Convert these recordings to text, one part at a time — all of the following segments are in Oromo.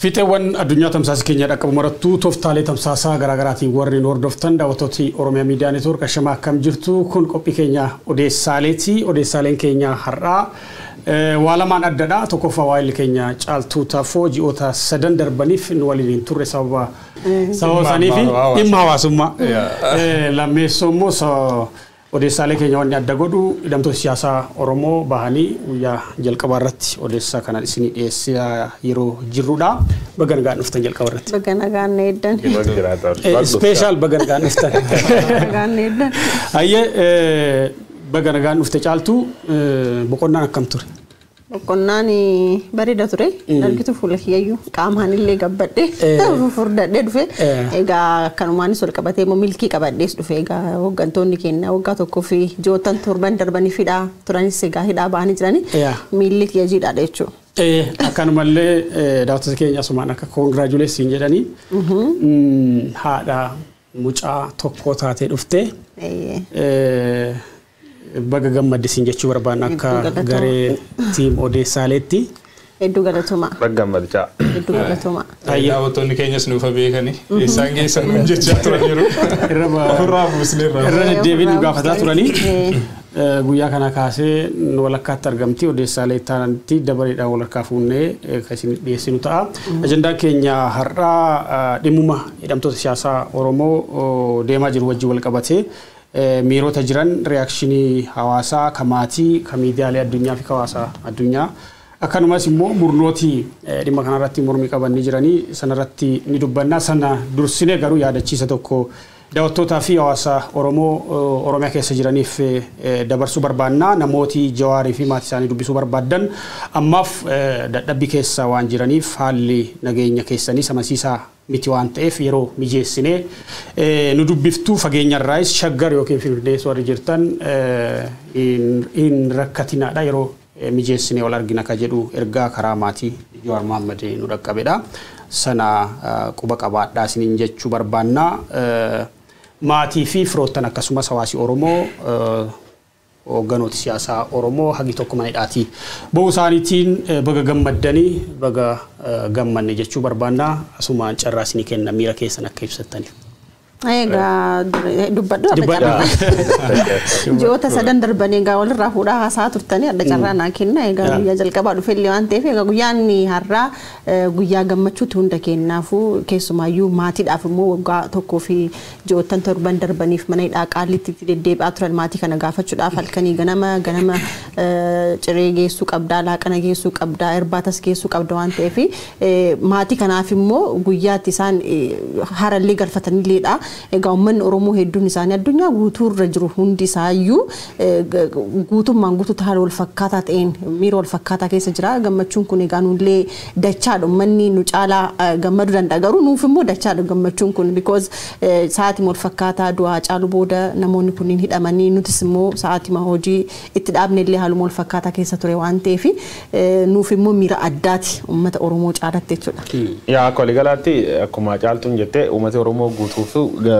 Fiteewwan addunyaa tamsaasa keenya dhaqqabu marattuu tooftaalee tamsaasaa garaagaraatiin warreen hordoftan daawwattoota Oromiyaa Miidiyaa Neetwoork ashama akkam jirtu kun qophii keenya odeessaaleeti. Odeessaaleen keenya har'aa waa lamaan addadha. Tokkoffaa waa'illi keenya Caaltuu Taafoo ji'oota 3 darbaniif nu waliin turre sababa saniif dhimma hawaasummaa. Lammeessoo immoo odeessaalee keenya wanni adda godhu hidhamtoota siyaasaa Oromoo bahanii guyyaa jalqabaa irratti odeessaa kanaan isinii dhiyeessaa yeroo jirrudha. Baga nagaan dhuftan jalqaba irratti. Baga nagaan eeddan. Special baga nagaan dhuftan. Nagaan eeddan. Ayyee baga nagaan dhufte Caaltuu boqonnaan akkam ture? Boqonnaan bareeda ture. Dargitu fuula kiyyayyuu qaamaan illee gabbadhe furdadhee dhufe. Egaa akkanumaanis ol qabatee immoo milkii qabadhees dhufe. Egaa hooggantoonni keenya waggaa tokkoo fi ji'oota 7 darbanii hidhaa turanis egaa hidhaa bahanii jiranii miilli kiyya jiidhaadha jechuudha. Akkanumallee daawwattoota keenya asumaan akka congratulations jedhanii haadha mucaa tokkoo taatee dhufte. Baga gammaddisiin jechuu barbaanna akka garee tiim odeessaaleetti. Hedduu galatoomaa. Baga gammadichaa. Hedduu galatoomaa. Daawwattoonni keenyas nuuf beekanii isaan geessan nuun jechaa turaniiru. Ofirraa buusnee irra deddeebiin nu gaafataa turanii. Guyyaa kana kaasee nu walakkaatti argamti odeessaalee taanatti dabareedhaan walakkaa fuunnee kan isin dhiyeessinu ta'a. Ajandaan keenya har'aa dhimmuma hidhamtoota siyaasaa Oromoo deemaa jiru wajjin wal qabatee miirota jiran reakshinii hawaasaa kamaatii kamiidiyaalee addunyaa fi hawaasaa addunyaa akkanumas immoo murnooti dhimma kanarratti mormii qabanii jiranii sanarratti ni dubbanna. Sana dursinee garuu yaadachiisa tokko daawwattootaa fi hawaasa Oromiyaa keessa jiraniif dabarsuu barbaanna. Namooti Jawaarii fi maatii isaanii dubbisuu barbaadan ammaaf dadhabbii keessa waan jiraniif haalli nageenya keessanii samansiisaa miti waan ta'eef yeroo mijeessinee nu dubbiftuu fageenyarraayis shaggar yookiin Finfinnee warri jirtan hin rakkatinaadha yeroo mijeessinee wal argina ka jedhu ergaa karaa maatii Jawaar Mohaammed nu dhaqqabedha. Sana quba qabaadhaa isiniin jechuu barbaanna. Maatii fi firoottan akkasumas hawaasi Oromoo hogganooti siyaasaa Oromoo hagi tokko manidhaati. Bo'uu isaaniitiin baga gammaddanii baga gammanne jechuu barbaanna. Asumaan carraa isinii kenna miira keessan akka ibsattaniif. Egaa dubbadhu ji'oota 3 darbanii egaa walirraa fuudhaa haasaa turtanii adda carraa naa kenna. Egaa guyyaa jalqabaa dhufe illee waan ta'eef egaa guyyaan har'aa guyyaa gammachuuti hunda kennaafuu keessumaayyuu maatiidhaaf immoo waggaa tokkoo fi ji'oota 7 darbaniif mana hidhaa Qaalitti deddeebi'aa turan maatii kana gaafachuudhaaf halkanii ganama ciree geessuu qabdaa laaqana geessuu qabdaa irbaatas geessuu qabda waan ta'eef maatii kanaaf immoo guyyaatti isaan harallee galfataniilleedha. Egaa uummanni Oromoo hedduun isaanii addunyaa guutuurra jiru hundi isaayyuu guutummaan guutuutti haala wal fakkaataa ta'een miira wal fakkaataa keessa jira. Gammachuun kun egaa nullee dachaadha uummanni nu caalaa gammaduu danda'a garuu nuuf immoo dachaadha gammachuun kun because sa'aatii wal fakkaataa du'aa caalu booda namoonni kunniin hidhamanii nutis immoo sa'aatii hojii itti dhaabne illee haaluma wal fakkaataa keessa ture waan ta'eef nuuf immoo miira addaati uummata Oromoo caalaatti jechuudha. Yaa akka waliigalaatti akkuma Caaltuun jettee uummata Oromoo guutuuf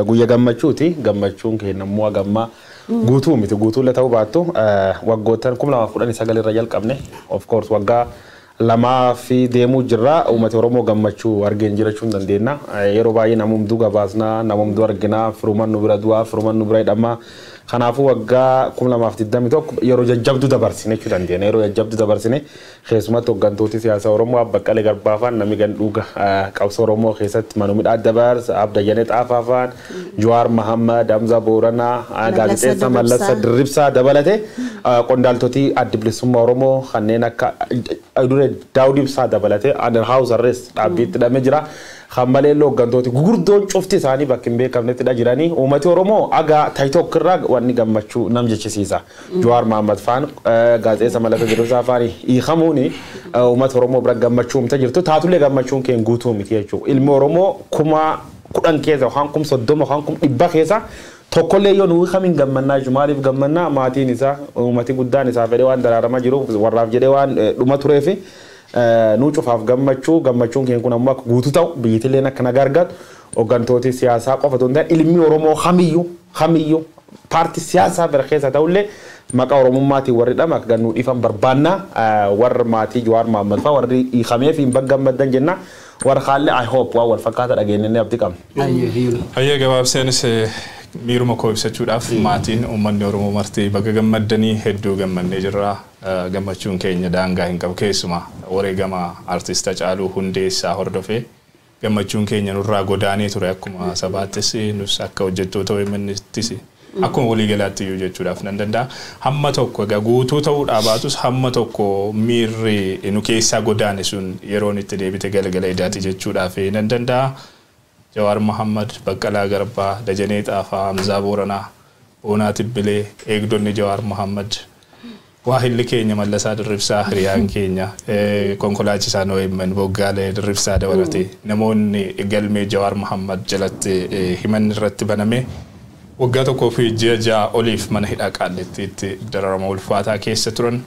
guyyaa gammachuuti. Gammachuun keenya immoo gammaa guutuu miti guutuulle ta'uu baattu waggoottan 2019 irra jalqabne of course waggaa lamaa fi deemuu jirra. Uummata Oromoo gammachuu argeen jirachuu hin dandeenya. Yeroo baay'ee namumtuu gabaasnaa namumtuu arginaa firuman nu bira du'aa firuman nu bira hidhamaa. Kanaafuu waggaa 2021 yeroo jajjabduu dabarsine jechuu dandeenya. Yeroo jajjabduu dabarsine keessumatti hooggantooti siyaasa Oromoo Baqqalee Garbaafaan namni gandhuuga qabsoo Oromoo keessatti manumii Dabarsa Abda Janee Xaafaafaan Jawaar Mohaammed Hamza Booranaa gaazexeessa Mallasa Dirribsaa dabalate qondaaltoti adda bilisummaa Oromoo kanneen akka Daawud Ibsaa dabalate under house arrest dhaabbiitti hidhamee jira. Khammalee hooggantooti gurguddoon cufti isaanii bakka hin beekamnetti jiranii uummati Oromoo aga TikTok irraa wanni gammachuu nam jechisiisa. Jawaar Mohaammed faan gaazexeessa Mallasa Dirribsaa faan hiikamuuni uummata Oromoo bira gammachuu umta jirtu taatullee gammachuun keen guutuu miti jechuudha. Ilmi Oromoo 10,000 keessa yookaan 30,000 yookaan 100 keessa tokkollee yoo nuyi kamiin gammannaa maaliif gammannaa maatiin isaa uummati guddaan isaa fedhee waan daraaramaa jiru warraaf jedhee waan dhuma tureefi nu cufaaf gammachuun keen kun ammoo guutuu ta'u biyyittillee akka nagaa argatu hooggantooti siyaasaa qofa osoo hin taane ilmi Oromoo hamiyyuu paartii siyaasaa bira keessa ta'ullee maqaa Oromummaatiin warri dhama akka gannuu dhiifan barbaannaa warra maatii Jawaar Mohaammed fa'aa warri hiikamee fi hin baggammaddan jenna warqaalee I hope waa wal fakkaata dhageenyanii abdii qabna. Hayyee gabaabseenis miiruma koo ibsachuudhaaf maatiin uummanni Oromoo marti bakka gammaddanii hedduu gammannee jirra. Gammachuun keenya daangaa hin qabu keessumaa wareegama artista Haacaaluu Hundeessaa hordofee gammachuun keenya nurraa godaanee ture akkuma sabaattis nus akka hojjettoota OMN'ttis akkuma waliigalaatti iyyuu jechuudhaaf nan danda'a. Hamma tokko egaa guutuu ta'uudhaa baatus hamma tokko miirri nu keessaa godaane sun yeroon itti deebite galgala idaati jechuudhaaf nan danda'a. Jawaar Mohammad, Baqqalaa Garbaa, Dajanee Xaafaa, Hamzaa Booranaa, Boonaa Tibbilee, eegdonni Jawaar Mohammad, waahilli keenya Mallasaa Dirribsaa, hiriyaan keenya, konkolaachisaan OMN Boggaalee Dirribsaa dabalatee namoonni galmee Jawaar Mohammad jalatti himanni irratti baname waggaa tokkoo fi ji'a ja'a oliif mana hidhaa Qaallitti dararama ulfaataa keessa turan.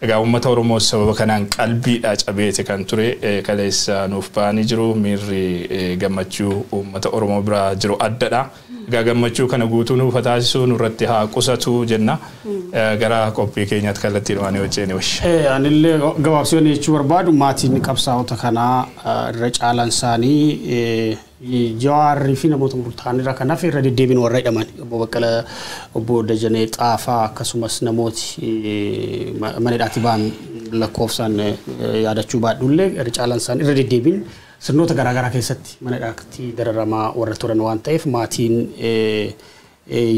Egaa uummata Oromoo sababa kanaan qalbiidhaa cabeete kan ture kaleessa nuuf ba'anii jiru miirri gammachuu uummata Oromoo biraa jiru addadha. Egaa gammachuu kana guutuu nuuf taasisuu nurratti haa qusatu jenna. Gara qophii keenyaatti kallattiidhumaan wajjin washi. Anillee gabaabsee jechuu barbaadu maatiin qabsaa'ota kanaa irra caalaan isaanii Jawaarrii fi namoota murtaa'anirra kanaaf irra deddeebiin warra hidhaman obbo Baqqalaa obbo Dajanee Xaafaa akkasumas namooti mana hidhaatii ba'an lakkoofsaan yaadachuu baadhullee irra caalaan isaanii irra deddeebiin sirnoota garaagaraa keessatti mana hidhaatii dararamaa warra turan waan ta'eef maatiin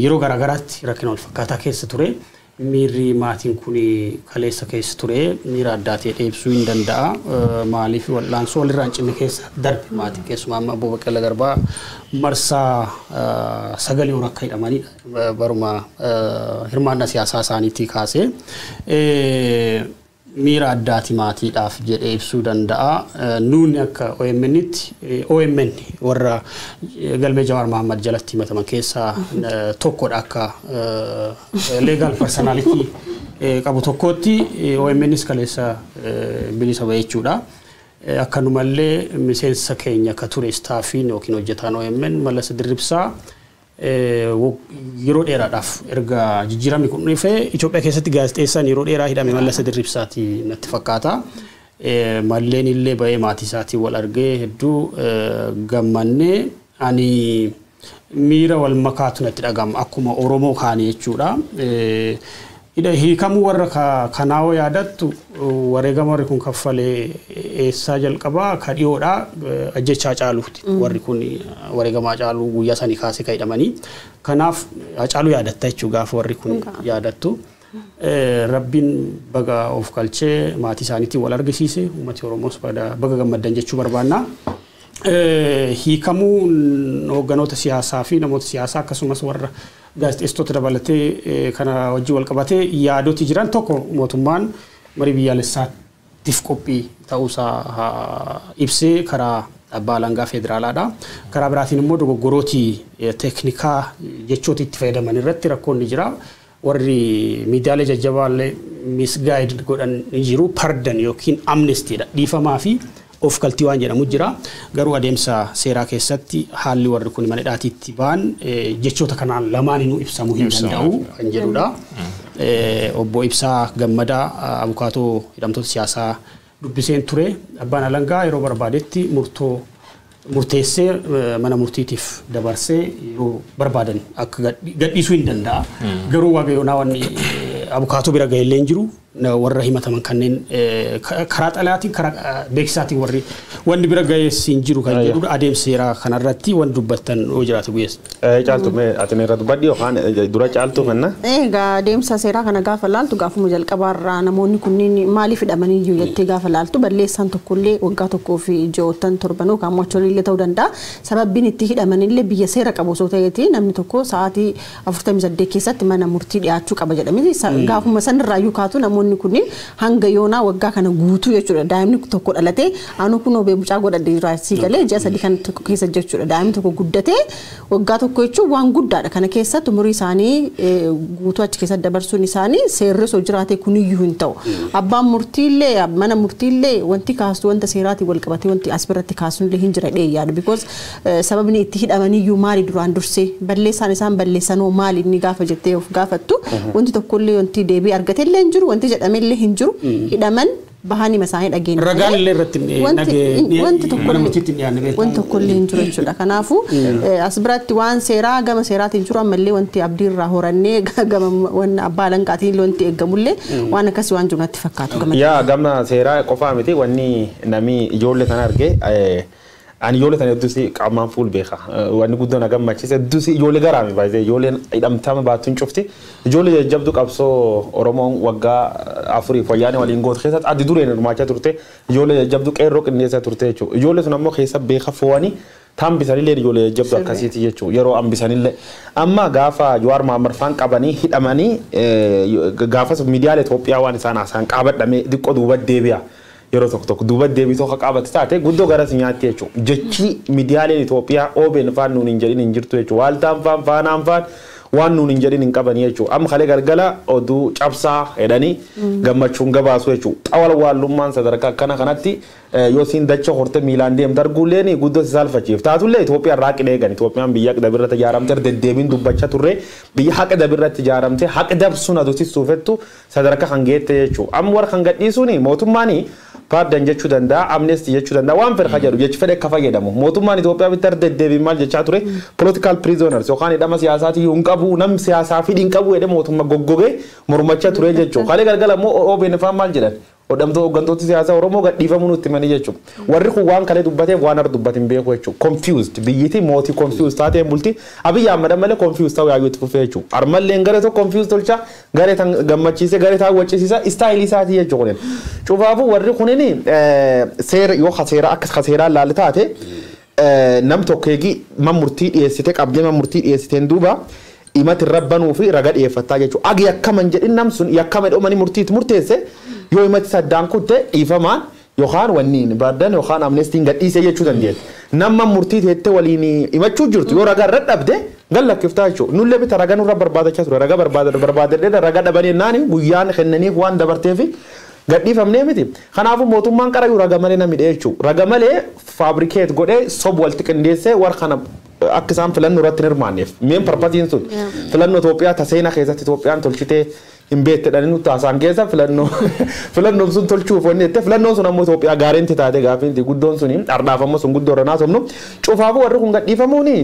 yeroo garaagaraatti rakkina wal fakkaataa keessa ture. Miirri maatiin kun kaleessa keessa ture miira addaa ta'e ibsuu hin danda'a. Maaliif wal'aansoo walirraa hin cinne keessa darbe maatiin keessumaa amma obbo Baqqalaa Garbaa marsaa 9 akka hidhamanidha baruma hirmaannaa siyaasaa isaaniitii kaasee. Miira addaati maatiidhaaf jedhee ibsuu danda'a. Nuuni akka OMN warra galmee Jawaar Mohammad jalatti himataman keessaa tokkodha akka legal personality qabu tokkotti OMNs kaleessa bilisa ba'e jechuudha. Akkanumallee miseensa keenya akka ture staafiin yookiin hojjetaan OMN Mallasaa Dirribsaa yeroo dheeraadhaaf erga jijjiiramni kun dhufee Itoophiyaa keessatti gaazexeessaan yeroo dheeraa hidhame Mallasaa Dirribsaati natti fakkaata. Malleen illee ba'ee maatii isaatiin wal argee hedduu gammannee ani miira wal makaatu natti dhagama akkuma Oromoo kaanii jechuudha. Hiikamuu warra kanaawoo yaadattu wareegama warri kun kaffalee eessaa jalqabaa ka dhiyoodha ajjechaa Haacaaluuti. Warri kun wareegama Haacaaluu guyyaa sanii kaasee ka hidhamanii. Kanaaf Haacaaluu yaadatta jechuudha gaafa warri kun yaadattu. Rabbiin baga of galchee maatii isaaniitiin wal argisiise uummati Oromoos baga gammaddan jechuu barbaanna. Hiikamuun hoogganoota siyaasaa fi namoota siyaasaa akkasumas warra gaazexeessitoota dabalatee kana wajjin wal qabatee yaadoti jiran tokko mootummaan marii biyyaalessaatiif qophii ta'uusaa ibsee karaa abbaa alangaa federaalaadha. Karaa biraatiin immoo dogoggorootii teeknikaa jechoota itti fayyadaman irratti rakkoon ni jira. Warri miidiyaalee jajjabaallee misgaayid godhan ni jiru. Pardan yookiin amnestiidha. Dhiifamaa fi of galtii waan jedhamu jira. Garuu adeemsa seeraa keessatti haalli warri kun mana hidhaatiitti ba'an jechoota kanaan lamaanuu ibsamuu hin danda'u kan jedhudha. Obbo Ibsaa Gammadaa abukaatoo hidhamtoota siyaasaa dubbiseen ture. Abbaan alangaa yeroo barbaadetti murteessee mana murtiitiif dabarsee yeroo barbaadan akka gadhiisuu hin danda'a. Garuu waaqayyoonaa wanni abukaatoo bira ga'ellee hin jiru. Warra himataman kanneen karaa xalaatiin karaa beeksisaatiin wanni bira ga'ees hin jiru kan jedhudha. Adeemsa seeraa kanarratti wanti dubbattan yoo jiraate guyyeessa. Caaltu ati irra dubbadhi yookaan dura caaltu manna? Egaa adeemsa seeraa kana gaafa laaltu gaafuma jalqabaarraa namoonni kunniin maaliif hidhamanii iyyuu jettee gaafa laaltu balleessaan tokkollee waggaa tokkoo fi ji'oottan torban yookaan mo'achoollee ta'uu danda'a. Sababbiin itti hidhamanillee biyya seera qabu osoo ta'eeti namni tokko sa'aatii 48 keessatti mana murtii dhiyaachuu qaba jedhamee gaafuma sanirraayyuu kaatu namoonni kunniin hanga yoonaa waggaa kana guutuu jechuudha. Daa'imni tokko dhalatee anu kun obee mucaa godhadhe raasii galee ji'a sadii kan tokko keessa jechuudha. Daa'imni tokko guddatee waggaa tokko jechuun waan guddaadha. Kana keessatti umurii isaanii guutuu achi keessa dabarsuun isaanii seerri soo jiraate kuniyyuu hin ta'u. Abbaan murtiillee mana murtiillee wanti kaasu wanta seeraatiin wal qabatee wanti as biratti kaasuunillee hin jira dheeyyaadha. Because sababni itti hidhamaniyyuu maali duraan dursee balleessaan isaan balleessanoo maali inni gaafa jettee of gaafattu wanti tokkollee wanti deebii argatellee hin jiru wanti jedhamellee hin jiru hidhaman bahani masaa'ii dhageenya. Ragaan illee irratti wanti tokko illee hin jiru jechuudha. Kanaafuu as biratti waan seeraa gama seeraatiin jiru ammallee wanti abdii irraa horannee gama waan abbaa alanqaatiin wanti eeggamullee waan akkasii waan jiru natti fakkaatu. Yaa gama seeraa qofaa miti wanni namni ijoollee sana argee ani ijoollee sana hedduusi qaamaan fuul beeka. Wanni guddoon hagam machiise hedduusi ijoollee garaami baay'ee ijoolleen hidhamtama baattuun cufti. Ijoollee jajjabduu qabsoo Oromoon waggaa 4 wayyaanee waliin gootu keessatti addi dureen hirmaachaa turte. Ijoollee jajjabduu qeerroo qindeessaa turte jechuudha. Ijoollee sun ammoo keessa beeka fo'anii tambisanillee ijoollee jajjabduu akkasiiti jechuudha. Yeroo ambisanillee amma gaafa Jawaar Mohaammed faan qabanii hidhamanii gaafas miidiyaalee Itoophiyaa waan isaan haasaan qabadhamee xiqqoo duuba deebi'a. Yeroo tokko duuba deebii tokko qabate taate guddoo garas nyaatti jechuudha. Jechi miidiyaaleen Itoophiyaa OBN faan nuun hin jedhin hin jirtu jechuudha. Waaltaan faan faanaan faan waan nuun hin jedhin hin qaban jechuudha. Amma kalee galgala oduu cabsaa jedhanii gammachuun gabaasu jechuudha. Xawal waallummaan sadarkaa akkana kanatti yoo siin dacha horte miilaan deemte arguulleen guddoo si saalfachiif. Taatullee Itoophiyaa irraa qidee gan Itoophiyaan biyya haqa dabirratti ijaaramte deddeebiin dubbachaa turre biyya haqa dabirratti ijaaramte haqa dabsuun aduusistuufettu sadarkaa kan geette jechuudha. Amma warra kan gadhiisuuni mootummaanii Pardon jechuu danda'a, amnesty jechuu danda'a, waan fedhe jedhu jechi fedhe akka fayyadamu. Mootummaan Itoophiyaa bitti deddeebiin maal jechaa ture political prisoners yookaan hidhama siyaasaatii hin qabu namni siyaasaa fi hin qabu jedhee mootummaa goggogee mormachaa ture jechuudha. Kalee galgala immoo OBN faan maal jedhan hooggantoota siyaasaa Oromoo gadhiifamuu nutti manii jechuudha. Warri kun waan kalee dubbateef waan har'a dubbatin beeku jechuudha. Confused biyyiti mootii confused taateen bulti Abiyyi Ahmed malee confused ta'uu yaayyuu itti fufee jechuudha. Armalleen garee tokko confused tolcha garee tan gammachiise garee tan waccisiisa istaayilii isaatii jechuudha. Cufaafuu warri kunini seera yoo seera akka seeraan laalli taate nam tokkeegi murtii dhiyeessite qabdee murtii dhiyeessiteen duuba imati rabbanuu fi raga dhiyeeffattaa jechuudha. Agi yakkaman jedhin nam sun yakkama dhumanii murtiitti murteesse yoo imati saddaan kutte dhiifamaan yookaan wanniin baaddan yookaan amnestiin gadhiisee jechuu dandeenya. Nama murtii teettee waliin himachuu jirtu yoo ragaa irra dhabde gallakkiftaa jechuudha. Nullee bita ragaa nurra barbaadachaa ture ragaa barbaadadhee ragaa dhabanii naani guyyaan kennaniif waan dabarteef gadhiifamnee miti. Kanaafuu mootummaan qarayyuu raga malee namni jechuudha. Raga malee faabrikeet godhee sob walitti qindeessee warra kana akka isaan filannoo irratti hirmaanneef. Meen parpatiin sun filannoo Itoophiyaa taseena keessatti Itoophiyaan tolchitee hin beektedhaan nuti taasaan keessa filannoon sun tolchuuf wanni jettee filannoon sun ammoo Itoophiyaa gaariinti taate gaafiinti guddoon suni dhardhaafammoo sun guddoo irra naasofnu cufaafuu warri kun gadhiifamuuni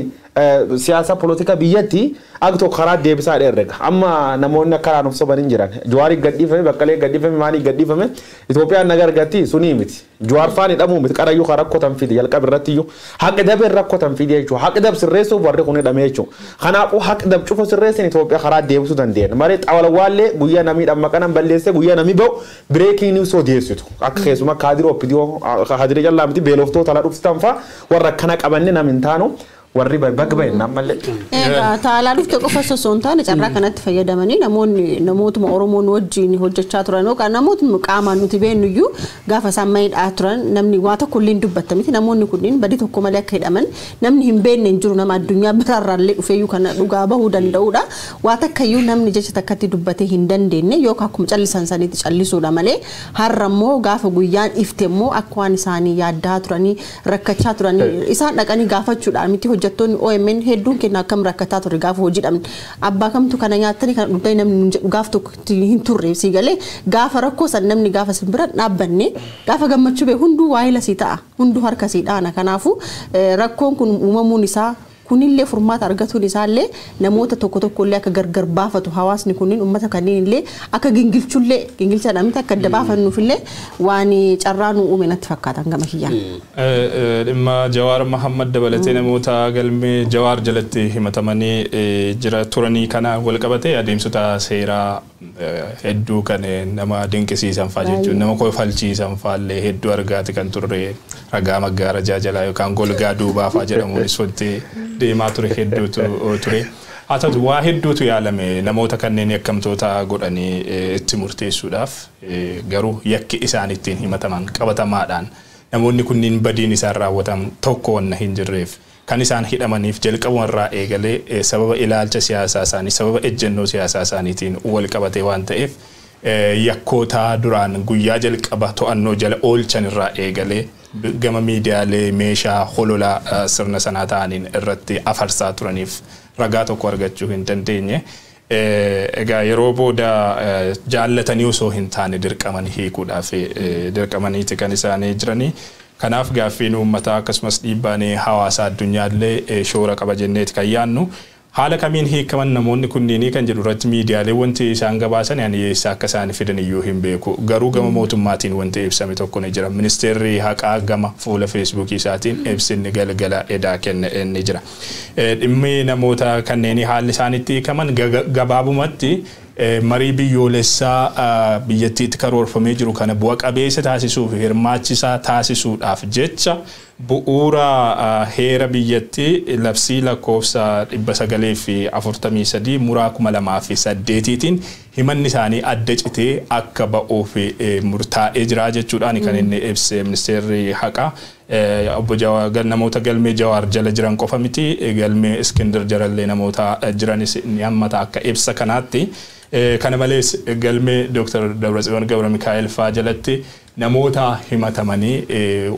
siyaasa politika biyyatti akka tokko karaa deebisaa dheerrega amma namoonni akka raanuuf soban hin jiran Jawaari gadhiifame Baqqalee gadhiifame maanii gadhiifame Itoophiyaan naga argatti suni miti Jawaar faani dhamuu miti qarayyuu kan rakkotan fidi jalqaba irratti iyyuu haqi dabeen rakkotan fidi jechuudha haqi dab sirreessuuf warri kun hidhame jechuudha kanaafuu haqi dab cufa sirreessin Itoophiyaa karaa deebisuu dandeenya malee xawalawaallee guyyaa namii dhammaqanan balleessee guyyaa namii ba'u breaking news odeessitu akka keessuma kaadiroo opidiyoo kaadiree jallaa miti beeloftoota ala dhufsitan fa'aa warra akkana qabanne nam hin taanu warri bagba innaan malee. Taalaa dhufte qofa sosoon taane carraa kanatti fayyadamanii namootuma Oromoon wajjin hojjechaa turan yookaan namootuma qaamaan nuti beeknu iyyuu gaafa isaan maayidhaa turan namni waa tokko illee dubbata miti namoonni kunniin badii tokko malee akka hidhaman namni hin beekne hin jiru nama addunyaa biraarraallee dhufeeyyuu kana dhugaa bahuu danda'udha. Waa takkayyuu namni jecha takkatti dubbatee hin dandeenye yookaan akkuma callisan saniitti callisuudha malee har'a immoo gaafa guyyaan ifte immoo akka waan isaanii yaaddaa turanii rakkachaa turanii isaan dhaqanii gaafachuudhaan miti hojjettoonni OMN hedduun kenna akkam rakkataa ture gaafa hojii dhabne abbaa kamtu kana nyaatanii kana dhugdee namni gaaf tokko hin turre si galee gaafa rakkoo san namni gaafa simbira dhaabbanne gaafa gammachuu bee hunduu waayila si ta'a hunduu harka si dhaana kanaafu rakkoon kun uumamuun isaa kunillee furmaata argatuun isaallee namoota tokko illee akka gargar baafatu hawaasni kunniin uummata kanneen illee akka gingilcha namni akka adda baafannuufillee waan carraa nu uume natti fakkaatan gama kiyyaan. Dhimma Jawaar Mohaammed dabalatee namoota galmee Jawaar jalatti himatamanii jira turanii kana wal qabatee adeemsota seeraa hedduu kan nama dinqisiisan fa'aa jechuun nama kofalchiisan fa'aallee hedduu argaati kan turre ragaa maggaarajaa jalaa yookaan golgaa duubaa fa'aa jedhamuunis wanti deemaa ture hedduutu ture. Haa ta'u waa hedduutu yaalame namoota kanneen yakkamtoota godhanii itti murteessuudhaaf garuu yakki isaan ittiin himataman qabatamaadhaan namoonni kunniin badiin isaan raawwatan tokko wanna hin jirreef kan isaan hidhamaniif jalqabumarraa eegalee sababa ilaalcha siyaasaa isaanii sababa ejjennoo siyaasaa isaaniitiin wal qabatee waan ta'eef yakkoota duraan guyyaa jalqaba to'annoo jala oolchan irraa eegalee gama miidiyaalee meeshaa hololaa sirna sanaa ta'aniin irratti afarsaa turaniif ragaa tokko argachuu hin dandeenye. egaa yeroo booda jaallatanii osoo hin taane dirqaman hiikuudhaaf dirqamaniiti kan isaanii jiranii. Kanaaf gaaffiin uummataa akkasumas dhiibbaan hawaasa addunyaallee shoora qaba jenneeti kan yaannu. Haala kamiin hiikaman namoonni kunniin kan jedhu irratti miidiyaalee wanti isaan gabaasan yani eessa akka isaan fidan iyyuu hin beeku. Garuu gama mootummaatiin wanti ibsame tokko ni jira. Ministeerri haqaa gama fuula Feesbuukii isaatiin ibsinni galgala edaa kenne ni jira. Dhimmi namoota kanneen haalli isaanitti hiikaman gabaabumatti marii biyyoolessaa biyyattiitti karoorfamee jiru kana bu'a qabeessa taasisuuf hirmaachisaa taasisuudhaaf jecha bu'uura heera biyyattii labsii lakkoofsa 943 muraa 2008tiin himanni isaanii adda citee akka ba'uuf murtaa'ee jira jechuudhaan kan inni ibse ministeerri haqaa. Obbo Jawaar namoota galmee Jawaar jala jiran qofa miti galmee Iskindar jarallee namoota jiranis ni hammata akka ibsa kanaatti. Kana malees galmee Dr. Dabratsiyoon Gabra Mikaa'el faa jalatti namoota himatamanii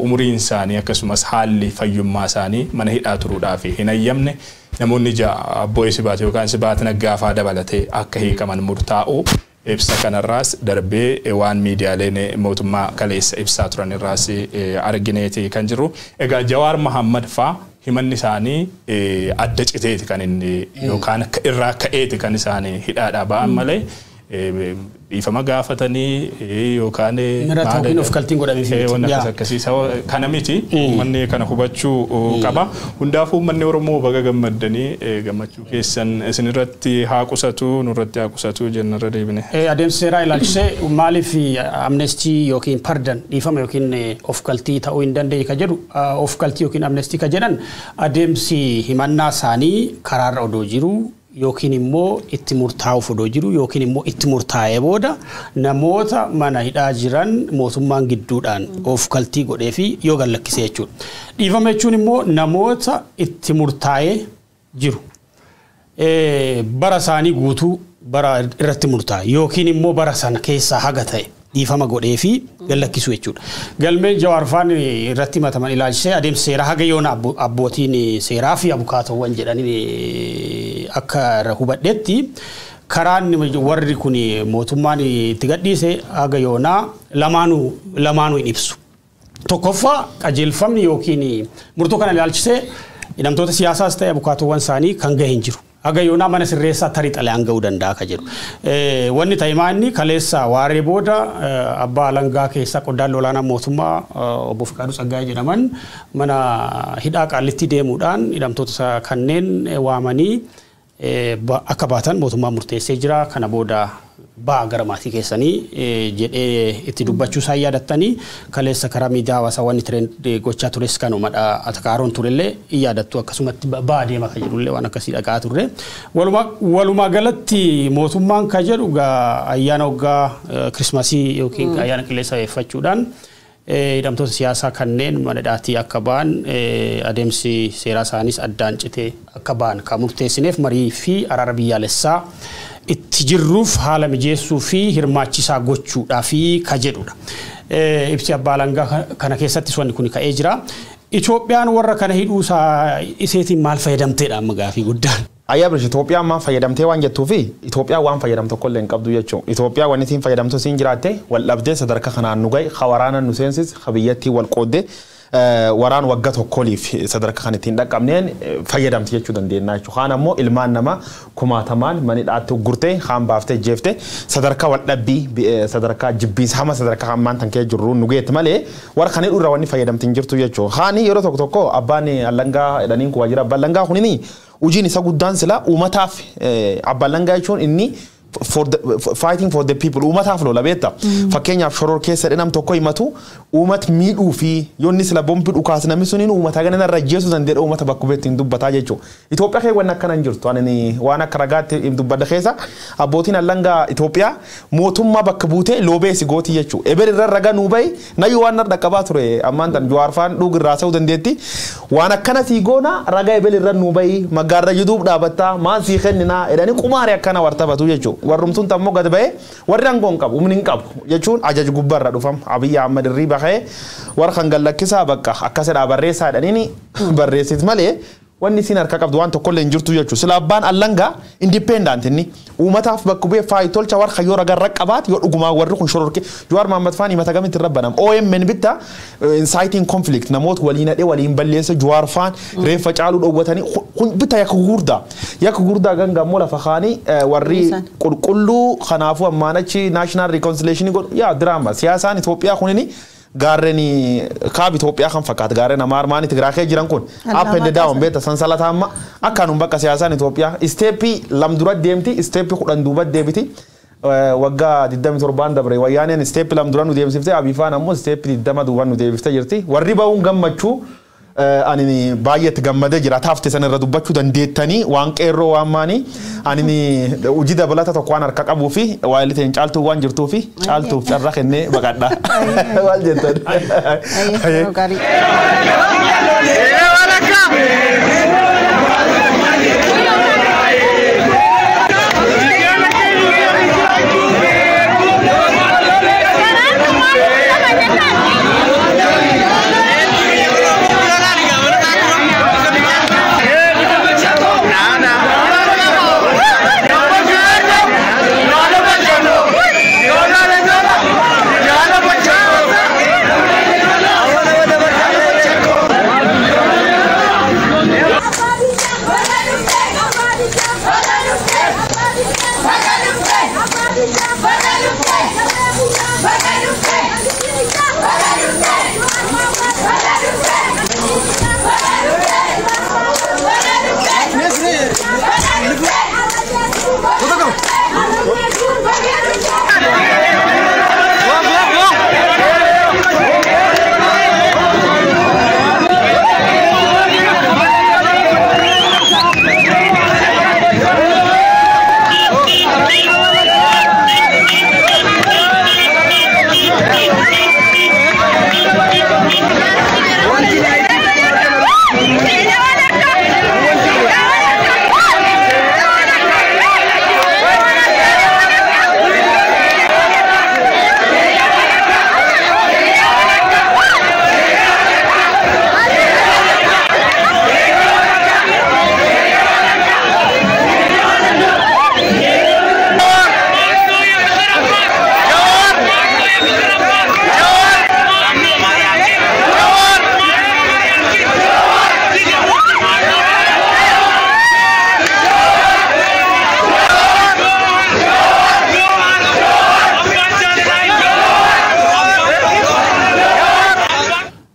umuriin isaanii akkasumas haalli fayyummaa isaanii mana hidhaa turuudhaaf hin ayyamne namoonni Abboo Sibaat yookaan Sibaat Naggaafaa dabalatee akka hiikaman murtaa'u ibsa kanarraas darbee waan miidiyaaleen mootummaa kaleessa ibsaa turan irraas argineeti kan jiru. Egaa Jawaar Mohammad faa himanni isaanii adda citeeti kan inni yookaan irraa ka'eeti kan isaanii hidhaadhaa ba'an malee dhiifama gaafatanii yookaan mirata of kaltiin godhamee wanta akkasiisa kana miti manni kana hubachuu qaba. Hundaafuu manni Oromoo baga gammaddanii gammachuu keessan isinirratti haa qusatu nurratti haa qusatu jennarra deebine. Adeemsa seeraa ilaalchisee maaliif amnestii yookiin pardon dhiifama yookiin of kaltii ta'uu hin dandeenye ka jedhu of kaltii yookiin amnestii ka jedhan adeemsi himannaa isaanii karaarra odoo jiru yookiin immoo itti murtaa'uuf odoo jiru yookiin immoo itti murtaa'ee booda namoota mana hidhaa jiran mootummaan gidduudhaan of kaltii godhee fi yoo gallakkisee jechuudha. Dhiifama jechuun immoo namoota itti murtaa'ee jiru bara isaanii guutuu bara irratti murtaa'e yookiin immoo bara sana keessaa haga ta'e dhiifama godhee fi gallakkisuu jechuudha. Galmeen Jawaarfaan irratti himataman ilaalchisee adeemsa seeraa haga yoona abbootiin seeraa fi abukaatowwan jedhanii akka hubadhetti karaan warri kun mootummaan itti gadhiise haga yoonaa lamaanuu hin ibsu. Tokkoffaa qajeelfamni yookiin murtoo kana ilaalchisee hidhamtoota siyaasaas ta'e abukaatowwan isaanii kan gahe hin jiru. Haga yoonaa mana sirreessaa tarii xalayaan ga'uu danda'a ka jedhu. Wanni taa'imaanni kaleessa waaree booda abbaa alangaa keessaa qondaalli olaanaa mootummaa obbo Fiqaaduu Tsaggaayee jedhaman mana hidhaa Qaallitti deemuudhaan hidhamtoota kanneen waamanii akka baatan mootummaa murteessee jira. Kana booda baa gara maatii keessanii jedhee itti dubbachuu isaa yaadattanii kaleessa karaa miidiyaa hawaasaa wanni tirend gochaa tures kanumadha atakaaroon turellee yaadattu akkasumatti baa deema ka jedhullee waan akkasii dhaqaa turre. Walumaa galatti mootummaan ka jedhu ayyaana waggaa Kirismasii yookiin ayyaana qilleensa eeffachuudhaan hidhamtoota siyaasaa kanneen mana hidhaatii akka ba'an adeemsi seeraa isaanis addaan citee akka ba'an kan murteessineef marii fi araara biyyaalessaa itti jirruuf haala mijeessuu fi hirmaachisaa gochuudhaaf ka jedhudha. Ibsi abbaa alangaa kana keessattis wanni kun ka'ee jira. Itoophiyaan warra kana hidhuu iseetiin maal fayyadamteedha amma gaafii guddaan. Ayyaabri Itoophiyaan maal fayyadamtee waan jettuu fi Itoophiyaan waan fayyadamtu tokkollee hin qabdu jechuudha. Itoophiyaan waan ittiin fayyadamtu siin jiraatte wal dhabdee sadarkaa kanaan nu gahe waraana nu seensis biyyattii wal qooddee waraan wagga tokkoliif sadarkaa kan ittiin dhaqqabneen fayyadamti jechuu dandeenya jechuudha. Kaan ammoo ilmaan namaa kumaatamaan mana hidhaatti gurtee kaan baaftee jeeftee sadarkaa wal dhabbii sadarkaa jibbiinsa hama sadarkaa hammaan tan kee jirru nu geetti malee warra kan hidhuurra wanni fayyadamti hin jirtu jechuudha. Haani yeroo tokko abbaan alangaa jedhaniin kun waajjira abbaan alangaa kunini ujiin isa guddaan sila uummataaf abbaan alangaa jechuun inni fighting for the people ummataaf lola beetta fakkeenyaaf shoror keessa dhinam tokko himatu ummat miidhuu fi yoonni sila bombi dhukaas namni suniin ummata ganana rajjeesu dandee ummata bakka beetti hin dubbataa jechuu Itoophiyaa kee waan akkana hin jirtu ani waan akka ragaatti hin dubbadda keessa abbootiin alangaa Itoophiyaa mootummaa bakka buutee loobeesi gooti jechuu eber irra raga nuu bayi nayyuu waan narra qabaa ture ammaan tan Jawaarfaan dhug irraa sa'u dandeetti waan akkana sii goona raga eber irra nuu bayi magaarra yuduub dhaabattaa maan sii kenninaa edani qumaari akkana wartabatu jechuu warrumtuun tammoo gad ba'ee warri aangoon qabu humni hin qabu jechuun ajaj gubbarra dhufam Abiyyi Ahmad irrii bahee warra kan gallakkisaa bakka akkasidhaa barreessaadhaniini barreessit malee wanni sin harka qabdu waan tokko illee jirtu jechuudha sila abbaan allanga independent inni uumataaf bakka bu'ee faayitolcha war khayyoor agarra qabaat yoo dhugumaa warri kun shororke Jawaar Mohammad Faan himata gamitti rabbanam OMN bitta inciting conflict namoota waliin hidhee waliin balleessa Jawaar Faan reeffa caaluu dhowwatanii kun bitta yakka gurdaa gangammoo lafa khaanii warri qulqulluu kanaafuu ammaanachi national reconciliation godhu yaa drama siyaasaan Itoophiyaa kunini gaarreni kaab Itoophiyaa kan fakkaata gaarreen amaarmaani Tigraakee jiran kun up and down beeta sansalata amma akkanum bakka siyaasaan Itoophiyaa steepii lamdura deemti steepii 10 duuba deebiti waggaa 27 dabre wayyaaneen steepii lamdura nu deemsifte abifaan ammoo steepii 20 duuba nu deebifte jirti warri ba'uun gammachuu ani baay'eetti gammadee jira taafte san irra dubbachuu dandeettanii waan qeerroo waan maanii ani hojii dabalata tokko waan harka qabuu fi waaliteen caaltuu waan jirtuu fi caaltuuf carraa kennee baqadha wal jettan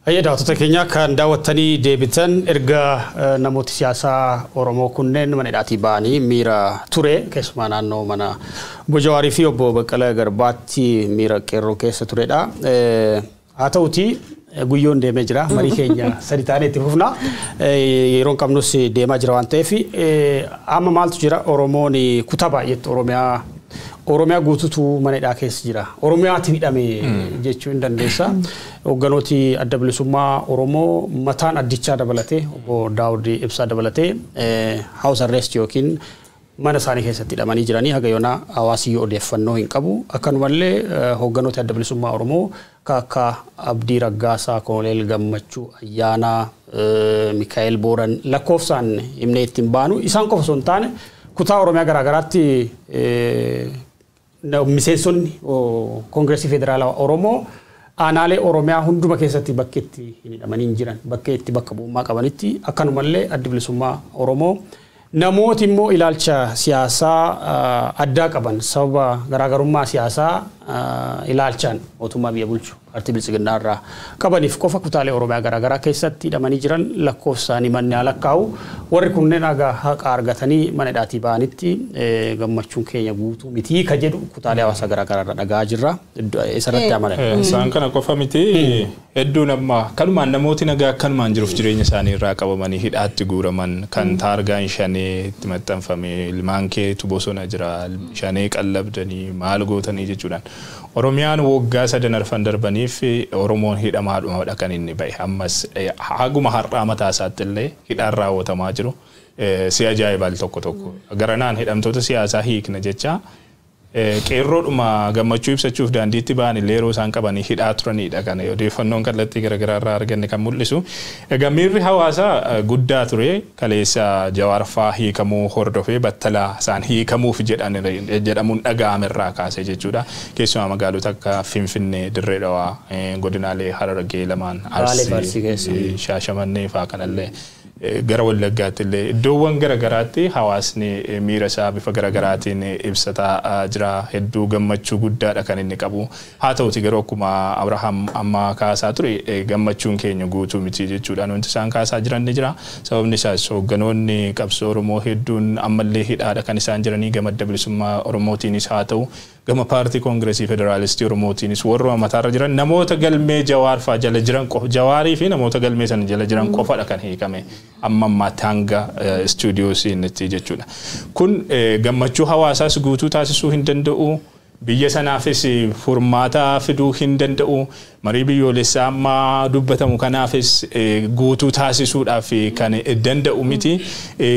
daawwattoota keenya kan daawwattanii deebitan erga namooti siyaasaa Oromoo kunneen mana hidhaatii ba'anii miira ture keessumaa naannoo mana Obbo Jawaarii fi Obbo Baqqalaa Garbaatti miira qeerroo keessa turedha. Haa ta'uti guyyoon deemee jira marii keenya sadi taanee itti fufna yeroon qabnus deemaa jira waan ta'eef amma maaltu jira Oromoon kutaa baay'eetti Oromiyaa guutuutu mana hidhaa keessa jira. Oromiyaatti hidhame jechuu hin dandeessa. Hogganooti adda bilisummaa Oromoo mataan addichaa dabalatee Obbo Daawud Ibsaa dabalatee house arrest yookiin mana isaanii keessatti hidhamanii jiranii haga yoona hawaasni odeeffannoo hin qabu. Akkanumallee hogganooti adda bilisummaa Oromoo akka Abdii Raggaasaa, Koloneel Gammachuu Ayyaanaa, Mikaa'el Booran lakkoofsaan himnee ittiin baanu isaan qofa osoo hin taane kutaa Oromiyaa garaagaraatti miseensonni Koongireesii Federaalaa Oromoo aanaalee Oromiyaa hunduma keessatti bakka itti hidhamanii jiran bakka itti bakka bu'ummaa qabanitti akkanumallee adda bilisummaa Oromoo namooti immoo ilaalcha siyaasaa addaa qaban sababa garaagarummaa siyaasaa ilaalchaan mootummaa biyya bulchu paartii bilisiginnaa irraa qabaniif qofa kutaalee Oromiyaa garaagaraa keessatti hidhamanii jiran lakkoofsaanii manni lakkaa'u warri kunneen haqa argatanii mana hidhaatii ba'anitti gammachuun keenya guutuu miti ka jedhu kutaalee hawaasaa garaagaraa irra dhagaa jirra isarratti amalan. Isaan kana qofa miti hedduun amma kanumaan namooti nagaa akkanumaan jiruuf jireenya isaanii irraa qabamanii hidhaatti guuraman kan taargaan shanee itti maxxanfame ilmaan keetu bosona jira shanee qallabdanii maal gootanii jechuudhaan Oromiyaan waggaa 3 arfan darbaniif Oromoon hidhamaadhumadha kan inni bahe ammas haguma har'aa mataa isaatti illee hidhaan raawwatamaa jiru si ajaa'ibal tokko garanaan hidhamtoota siyaasaa hiikna jecha qeerroodhuma gammachuu ibsachuuf daandiitti ba'an illee yeroo isaan qabanii hidhaa turanidha kan odeeffannoon kallattii garaagaraa irraa arganne kan mul'isu. Egaa miirri hawaasaa guddaa ture kaleessa Jawaar fa'aa hiikamuu hordofee battalaa isaan hiikamuuf jedhamuun dhaga'amerraa kaasee jechuudha. Keessumaa magaalota akka Finfinnee, Dirree Dhawaa, godinaalee Harargee lamaan, Arsii, Shaashamannee fa'aa kanallee gara Wallaggaatti illee iddoowwan garaagaraatti hawaasni miira isaa bifa garaagaraatiin ibsataa jira. Hedduu gammachuu guddaadha kan inni qabu. Haa ta'uti garuu akkuma Abrahaam amma kaasaa ture gammachuun keenya guutuu miti jechuudhaan wanti isaan kaasaa jiran ni jira. Sababni isaas hoogganoonni qabsoo Oromoo hedduun ammallee hidhaadha kan isaan jiranii gama adda bilisummaa Oromootiinis haa ta'u gama paartii koongireesii federaalistii Oromootiinis warra mataarra jiran namoota galmee Jawaar fa'aa jala jiran qofa Jawaarii fi namoota galmee sana jala jiran qofadha kan hiikame amma ammaatti hanga istuudiyoo seenetti jechuudha. Kun gammachuu hawaasaas guutuu taasisuu hin danda'u. Biyya sanaafis furmaata fiduu hin danda'u. Marii biyyoolessaa amma dubbatamu kanaafis guutuu taasisuudhaaf kan danda'u miti.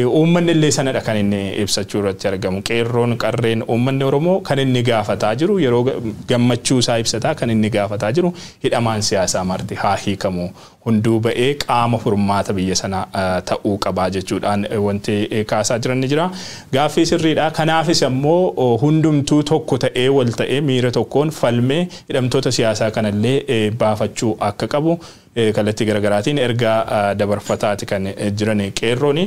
Uummanni illee sanadha kan inni ibsachuu irratti argamu. Qeerroon qarreen uummanni Oromoo kan inni gaafataa jiru yeroo gammachuu isaa ibsataa kan inni gaafataa jiru hidhamaan siyaasaa marti haa hiikamu. Hunduu ba'ee qaama furmaata biyya sana ta'uu qabaa jechuudhaan wanti kaasaa jiran ni jira. Gaaffii sirriidha. Kanaafis ammoo hundumtuu tokko ta'ee wal ta'ee miira tokkoon falmee hidhamtoota siyaasaa kanallee baafachuu akka qabu kallattii garaagaraatiin ergaa dabarfataati kan jiran qeerrooni.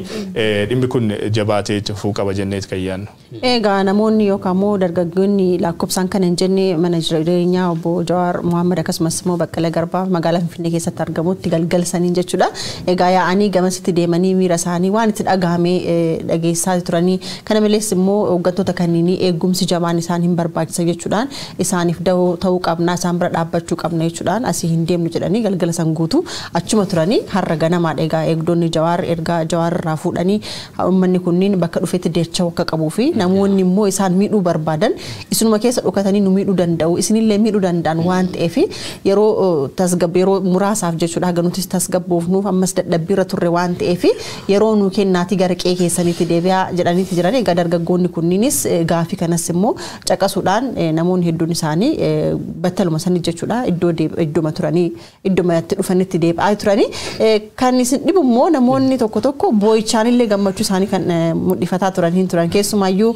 Dhimmi kun jabaatee itti fufuu qaba jenneeti kan yaadnu. Egaa namoonni yookaan immoo dargaggoonni lakkoofsaan kan hin jenne mana jireenyaa obbo Jawaar Mohaammed akkasumas immoo Baqqalee Garbaa magaalaa Finfinnee keessatti argamutti galgalsaniin jechuudha. Egaa yaa'anii gamasitti deemanii miira isaanii waan itti dhagahamee dhageessaa turanii kana malees immoo hooggantoota kanneenii eegumsi jabaan isaan hin barbaachisa jechuudhaan isaaniif ta'uu qabna isaan bira dhaabbachuu qabna jechuudhaan asii hin deemnu jedhanii galgala san guutuu achuma turanii har'a ganamaadha. Egaa eegdonni Jawaar ergaa Jawaar irraa fuudhanii uummanni kunniin bakka dhufetti deechuu akka qabuu fi namoonni immoo isaan miidhuu barbaadan isinuma keessa dhokatanii nu miidhuu danda'u isinillee miidhuu danda'an waan ta'eef yeroo muraasaaf jechuudha haga nutis tasgabboofnuuf ammas dadhabbiirra turre waan ta'eef yeroo nu kennaati gara qe'ee keessaniitti deebi'aa jedhaniiti jiran. Egaa dargaggoonni kunniinis gaafii kanas immoo caqasuudhaan namoonni hedduun isaanii battaluma sanii jechuudha iddoo turanii iddoo itti dhufanitti deebi'aa turanii kan isin dhibu immoo namoonni tokko tokko boo'ichaanillee gammachuu isaanii kan mul'ifataa turan keessumaayyuu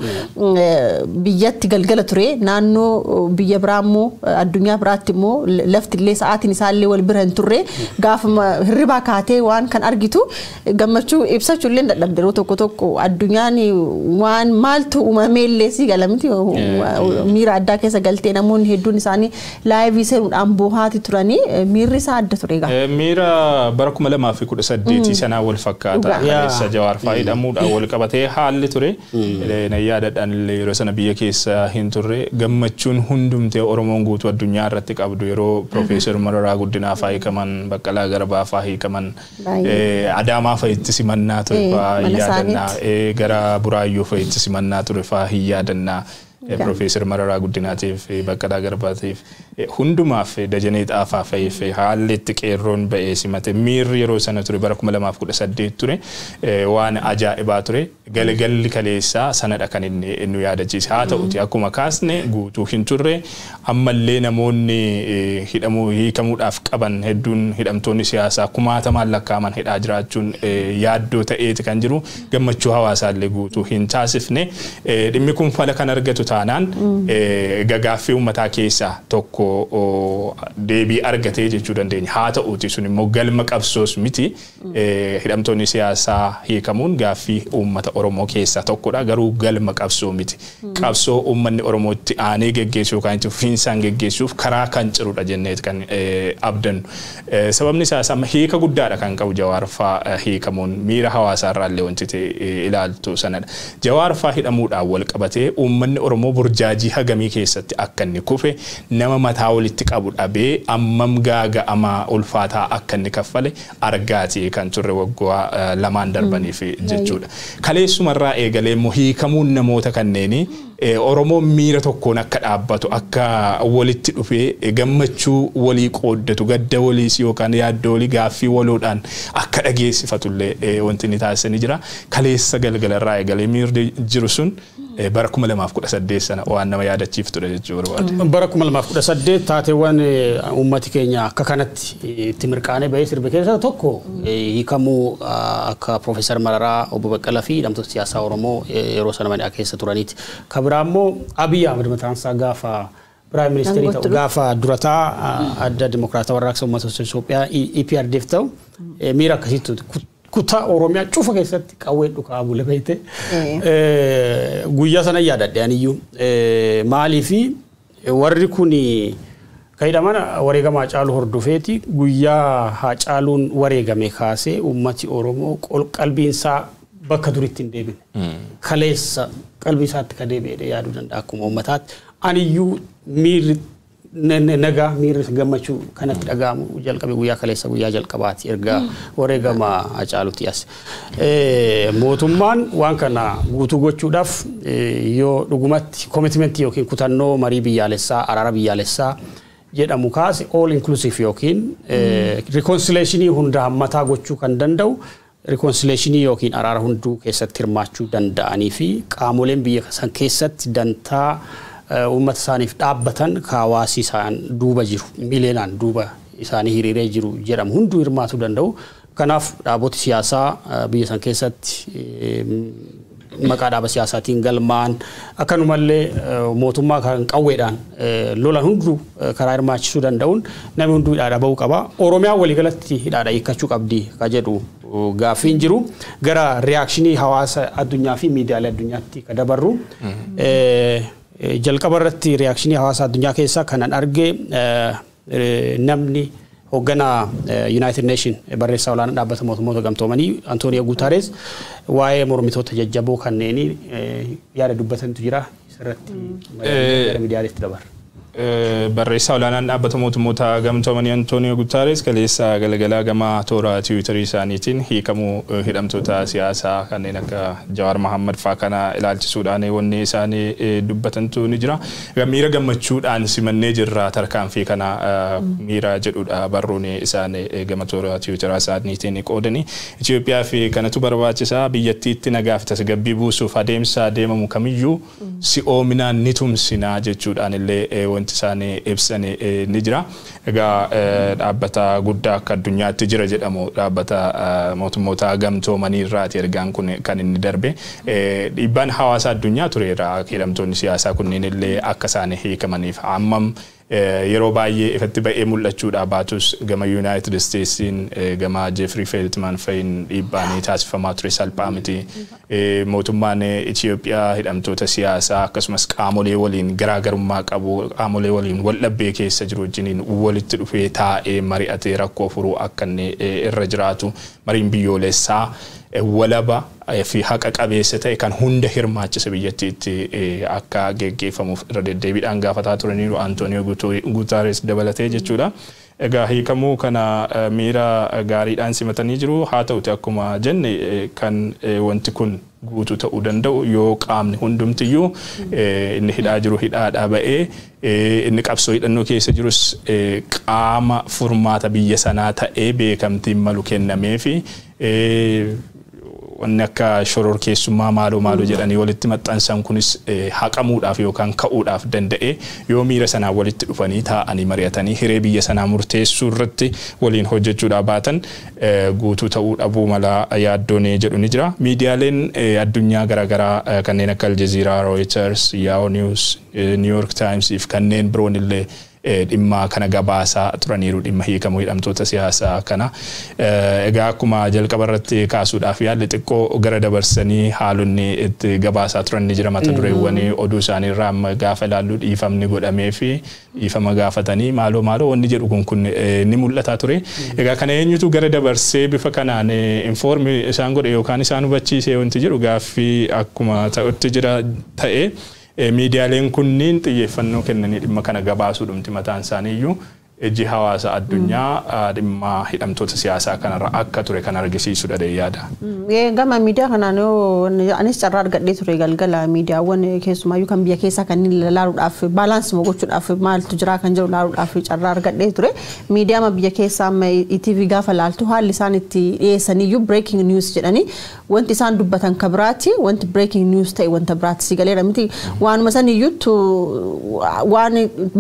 biyyatti galgala ture naannoo biyya biraa immoo addunyaa biraatti immoo lafti illee sa'aatiin isaallee wal bira hin turre gaafuma hirribaa kaatee waan kan argitu gammachuu ibsachuu illee dadhabde yeroo tokko addunyaan waan maaltu uumamee illee si galamti miira addaa keessa galtee namoonni hedduun isaanii laayivii seenuudhaan boohaati turanii miirri isaa adda ture. Miira bara 2018 sanaa wal fakkaata. Kaleessa Jawaar fa'aa hidhamuudhaan wal qabatee haalli ture. Na yaadadhaan illee yeroo sana biyya keessa hin turre gammachuun hundumtee Oromoon guutuu addunyaa irratti qabdu yeroo Profeesar Mararaa Guddinaa fa'aa hiikaman Baqqalaa Garbaa fa'aa hiikaman Adaamaa fa'aa itti simannaa ture fa'aa yaadannaa gara Buraayyuu fa'aa itti simannaa ture fa'aa hin yaadannaa. Profeesar Mararaa Guddinaatiif Baqqalaa Garbaatiif hundumaaf Dajanee Xaafaa fa'iif haalli itti qeerroon ba'ee simate miirri yeroo sana ture bara 2018 ture waan ajaa'ibaa ture galgalli kaleessaa sanadha kan inni nu yaadachiise. Haa ta'uti akkuma kaasne guutuu hin turre ammallee namoonni hiikamuudhaaf qaban hedduun hidhamtoonni siyaasaa kumaatamaan lakkaaman hidhaa jiraachuun yaaddoo ta'eeti kan jiru gammachuu hawaasaallee guutuu hin taasifne. Dhimmi kun fala kan argatu taanaan gaaffii uummataa keessaa tokko deebii argatee jechuu dandeenya. Haa ta'uti sun immoo galma qabsoos miti. Hidhamtoonni siyaasaa hiikamuun gaaffii uummata Oromoo keessaa tokkodha garuu galma qabsoo miti. Qabsoo uummanni Oromoo itti aanee geggeessuu yookaan itti fufiinsaan geggeessuuf karaa kan cirudha jenneeti kan abdannu. Sababni isaas amma hiika guddaadha kan qabu Jawaar fa'aa hiikamuun miira hawaasaarraallee wanti ilaaltu sanadha. Jawaar fa'aa hidhamuudhaan wal qabatee uummanni Oromoo burjaajii hagamii keessatti akka inni kufe nama mataa walitti qabu dhabee ammam gaaga'ama ulfaataa akka inni kaffale argaati kan turre waggaa lamaan darbaniif jechuudha. Kaleessumarraa eegalee immoo hiikamuun namoota kanneenii Oromoo miira tokkoon akka dhaabbatu akka walitti dhufee gammachuu walii qooddatu gadda waliis yookaan yaaddoo walii gaaffii waloodhaan akka dhageessifatullee wanti inni taasisanii jira. Kaleessa galgalarraa eegalee miirri jiru sun bara 2018 sana waan nama yaadachiiftudha jechuudha barbaade. Bara 2018 taateewwan uummati keenya akka kanatti itti mirqaanee bahee sirbe keessaa tokko hiikamuu akka Profeesar Mararaa Obbo Baqqalaa fi hidhamtoota siyaasaa Oromoo yeroo sana mana keessa turaniiti. Kan biraa immoo Abiy Ahmed mataan isaa gaafa Prime Minister ta'u gaafa durataa adda Dimokiraataa Warraaqsa Uummata Itoophiyaa EPRDF ta'u miira akkasitti kutaa Oromiyaa cufa keessatti qawwee dhukaa bule beekte guyyaa sana yaadadhe aniyyuu maalii fi warri kun kayidhaman wareegama Hacaaluu hordofeeti guyyaa Hacaaluun wareegame kaasee uummati Oromoo qalbiinsaa bakka duritti hin deebine kaleessa qalbiisaatti ka deebi'ee yaaduu danda'a akkuma uummataatti aniyyuu miirri nagaa miirri gammachuu kanatti dhaga'amu jalqabe guyyaa kaleessa guyyaa jalqabaati erga wareegama Hacaaluuti as mootummaan waan kana guutuu gochuudhaaf yoo dhugumatti commitment yookiin kutannoo marii biyyaalessaa araara biyyaalessaa jedhamu kaase all inclusive yookiin reconciliation hunda hammataa gochuu kan danda'u reconciliation yookiin araara hunduu keessatti hirmaachuu danda'anii fi qaamoleen biyya san keessatti dantaa uummata isaaniif dhaabbatan hawaasi isaan duuba jiru mileenaan duuba isaanii hiriiree jiru jedhamu hunduu hirmaachuu danda'u. Kanaaf dhaabota siyaasaa biyya san keessatti maqaa dhaaba siyaasaatiin galmaan akkanumallee mootummaa kan qawweedhaan lolan hunduu karaa hirmaachisuu danda'uun namni hunduu hidhaadha bahuu qaba. Oromiyaa waliigalatti hidhaadha hiikkachuu qabdi ka jedhu gaaffiin jiru gara reakshinii hawaasa addunyaa fi miidiyaalee addunyaatti ka dabarru. Jalqaba irratti reakshinii hawaasa addunyaa keessaa kanan arge namni hoogganaa United Nation barreessaa olaanaa dhaabbata mootummoota gamtoomanii Antonio Guterres waa'ee mormitoota jajjaboo kanneenii yaada dubbatantu jira isarratti miidiyaaleetti dabarra. Barreessaa olaanaan dhaabbata mootummoota gamtoomanii Antonio Guterres kaleessa galgalaa gama toora Tiwiitarii isaaniitiin hiikamuu hidhamtoota siyaasaa kanneen akka Jawaar Mohaammed fa'aa kana ilaalchisuudhaan wanni isaanii dubbatantu ni jira. Miira gammachuudhaan simannee jirra tarkaanfii kana miira jedhudha barruun isaanii gama toora Tiwiitarii isaaniitiin qoodanii. Itoophiyaa fi kanatu barbaachisaa biyyattiitti nagaa fi tasgabbii buusuuf adeemsa deemamu kamiyyuu si'oominaan ni tumsinaa jechuudhaan illee wanti isaanii ibsanii ni jira. Egaa dhaabbata guddaa akka addunyaatti jira jedhamu dhaabbata mootummoota gamtoomanii irraati ergaan kun kan inni darbe. Dhiibbaan hawaasa addunyaa tureera hidhamtoonni siyaasaa kunneen illee akka isaan hiikamaniif ammam yeroo baay'ee ifatti ba'ee mul'achuudha baatus gama United Statesiin gama Jeffrey Feltman fa'iin dhiibbaan taasifamaa ture salphaa miti. Mootummaan Itoophiyaa hidhamtoota siyaasaa akkasumas qaamolee waliin garaagarummaa qabu qaamolee waliin wal dhabbee keessa jiru wajjiniin walitti dhufee taa'ee mari'atee rakkoo furuu akka inni irra jiraatu mariin biyyoolessaa walaba fi haqa qabeessa ta'e kan hunda hirmaachisa biyyattiitti akka geggeeffamuuf irra deddeebiidhaan gaafataa turaniiru Antonio Guterres dabalatee jechuudha. Egaa hiikamuu kana miira gaariidhaan simatanii jiru haa ta'uti akkuma jenne kan wanti kun guutuu ta'uu danda'u yoo qaamni hundumtiyyuu inni hidhaa jiru hidhaadhaa ba'ee inni qabsoo hidhannoo keessa jirus qaama furmaata biyya sanaa ta'ee beekamtiin malu kennamee fi wanni akka shororkeessummaa maaloo jedhanii walitti maxxansan kunis haqamuudhaaf yookaan ka'uudhaaf danda'e yoo miira sanaa walitti dhufanii taa'anii mari'atanii hiree biyya sanaa murteessuu irratti waliin hojjechuudhaaf baatan guutuu ta'uu dhabuu mala yaaddoon jedhu ni jira. Miidiyaaleen addunyaa garaagaraa kanneen akka Al Jazeera, Reuters, Yahoo News, New York Times if kanneen biroon illee dhimma kana gabaasaa turaniiru dhimma hiikamuu hidhamtoota siyaasaa kana. Egaa akkuma jalqaba irratti kaasuudhaaf yaalli xiqqoo gara dabarsanii haalonni itti gabaasaa turan ni jira mata dureewwan oduu isaanii irraa amma gaafa ilaallu dhiifamni godhamee fi dhiifama gaafatanii maaloo wanni jedhu kun ni mul'ata ture. Egaa kana eenyutu gara dabarsee bifa kanaan informi isaan godhe yookaan isaan hubachiisee wanti jedhu gaaffii akkuma ta'utti jira ta'e. Miidiyaaleen kunniin xiyyeeffannoo kennanii dhimma kana gabaasuudhumti mataan isaaniiyyuu ejji hawaasa addunyaa dhimma hidhamtoota siyaasaa kanarra akka ture kan argisiisudha yaada. Gama miidiyaa kanaan anis carraa argadhee ture galgala miidiyaawwan keessumaayyuu kan biyya keessaa kan ilaaluudhaaf baalaansii gochuudhaaf maaltu jira kan jedhu ilaaluudhaaf carraa argadhee ture. Miidiyaa biyya keessaa amma ETV gaafa laaltu haalli isaan itti dhiyeessaniyyuu breaking news jedhanii wanti isaan dubbatan kabiraati wanti breaking news ta'e wanta biraatti si galeera miti waanuma saniyyuutu waan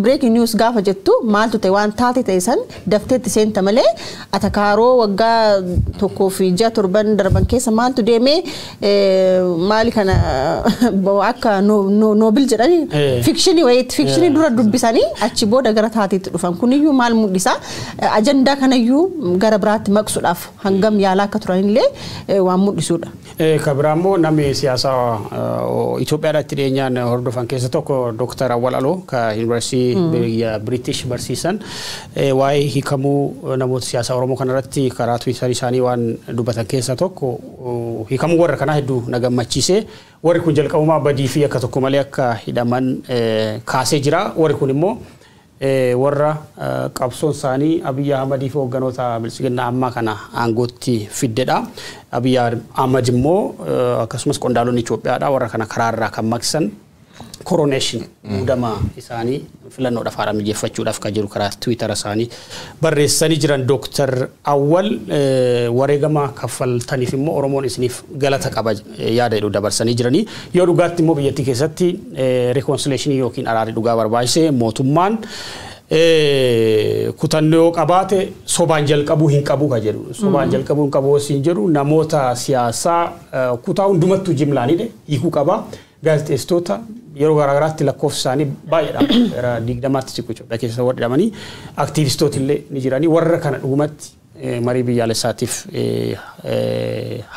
breaking news gaafa jettu maaltu ta'e waan taate ta'e san dafteetti seenta malee atakaaroo waggaa tokkoo fi ji'a torban darban keessa maaltu deemee maali kana akka noobil jedhanii fikshinii dura dubbisanii achi booda gara taateetti dhufan kuniyyuu maal mul'isa ajandaa kanayyuu gara biraatti maqsuudhaaf hangam yaalaa akka turanillee waan mul'isudha. Kabiraammoo namni siyaasaa Itoophiyaadhaatti dhiyeenyaan hordofan keessa tokko Dr. Awwal Aloo ka Yuunivarsiitii British barsiisan waa'ee hiikamuu namoota siyaasaa Oromoo kanarratti karaa Twitter isaanii waan dubbatan keessa tokko hiikamuu warra kanaa hedduu na gammachiise warri kun jalqabumaa badii fi akka tokko malee akka hidhaman kaasee jira warri kun immoo warra qabsoon isaanii Abiy Ahmad fi hoogganoota bilisiginaa ammaa kana aangootti fiddedha. Abiy Ahmad immoo akkasumas qondaalonni Itoophiyaadha warra kana karaarraa kan maqsan coronation muudama isaanii filannoodhaaf haala mijeeffachuudhaaf kan jiru karaa Twitter isaanii barreessanii jiran Dr. Awwal wareegama kaffaltaniif immoo Oromoon isiniif galata qaba yaada jedhu dabarsanii jiranii yoo dhugaatti immoo biyyattii keessatti reconciliation yookiin araarri dhugaa barbaachise mootummaan kutannoo qabaate sobaan jalqabuu hin qabu ka jedhu sobaan jalqabuu hin qabu siin jedhu namoota siyaasaa kutaa hundumattuu jimlaanidhe hiikuu qaba gaazexeessitoota yeroo garaagaraatti lakkoofsi isaanii baay'eedha gara 20tti siqu Itoophiyaa keessa warri hidhamanii aktiivistooti illee ni jiranii warra kana dhugumatti marii biyyaalessaatiif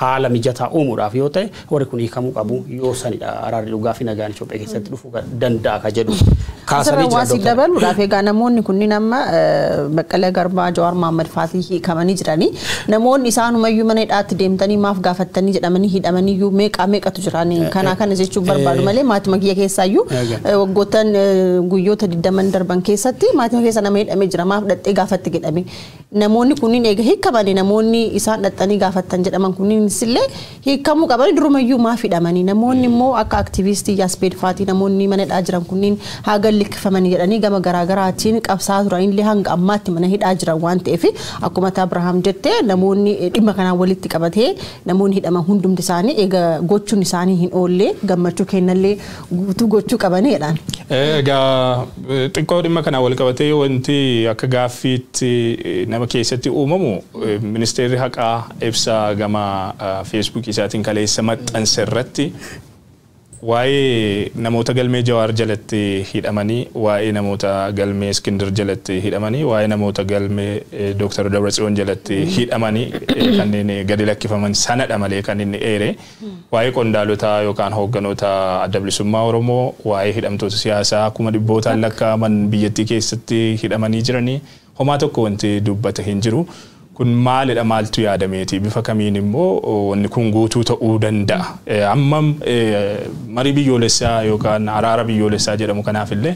haala mijataa uumuudhaaf yoo ta'e warri kun hiikamuu qabu yoo sanidha araarri dhugaa fi nagaan Itoophiyaa keessatti dhufuu danda'a ka jedhu kaasanii jiran Dr. dabaluudhaaf egaa namoonni kunniin amma Baqqalee Garbaa Jawaar Mohaammed faatii hiikamanii jiranii namoonni isaanumayyuu mana hidhaatti deemtanii maaf gaafattanii jedhamanii hidhamaniyyuu meeqatu jiranii kana jechuun barbaadu malee maatima kiyya keessaayyuu waggoottan guyyoota 20 darban keessatti maatima keessa nama hidhamee jira maaf dhattee gaafatti jedhame namoonni kunniin eega hiikamanii namoonni isaan dhattanii gaafattan jedhaman kunniin illee hiikamuu qabanii durumayyuu maaf hidhamanii namoonni immoo akka aktiivistii Yaspeed faatii namoonni mana hidhaa jiran kunniin haga likkifamanii jedhanii gama garaagaraatiin qabsaa turanillee hanga ammaatti mana hidhaa jiran waan ta'eef akkuma Abrahaam jettee namoonni dhimma kanaan walitti qabatee namoonni hidhaman hundumti isaanii eega gochuun isaanii hin oolle gammachuu kennallee guutuu gochuu qabaniidhaan. Egaa xiqqoo dhimma kanaan wal qabatee wanti akka gaaffiitti nama keessatti uumamu ministeerri haqaa ibsa gama Facebook isaatiin kaleessa maxxanse irratti waa'ee namoota galmee Jawaar jalatti hidhamanii waa'ee namoota galmee Iskindir jalatti hidhamanii waa'ee namoota galmee Dr. Dabratsiyoon jalatti hidhamanii kanneen gadi lakkifaman sanadha malee kan inni eere waa'ee qondaalota yookaan hoogganoota adda bilisummaa Oromoo waa'ee hidhamtoota siyaasaa kuma dhibbootaan lakkaa'aman biyyattii keessatti hidhamanii jiranii homaa tokko wanti dubbate hin jiru. Kun maalidha maaltu yaadameeti bifa kamiin immoo wanni kun guutuu ta'uu danda'a. Ammam marii biyyoolessaa yookaan araara biyyoolessaa jedhamu kanaaf illee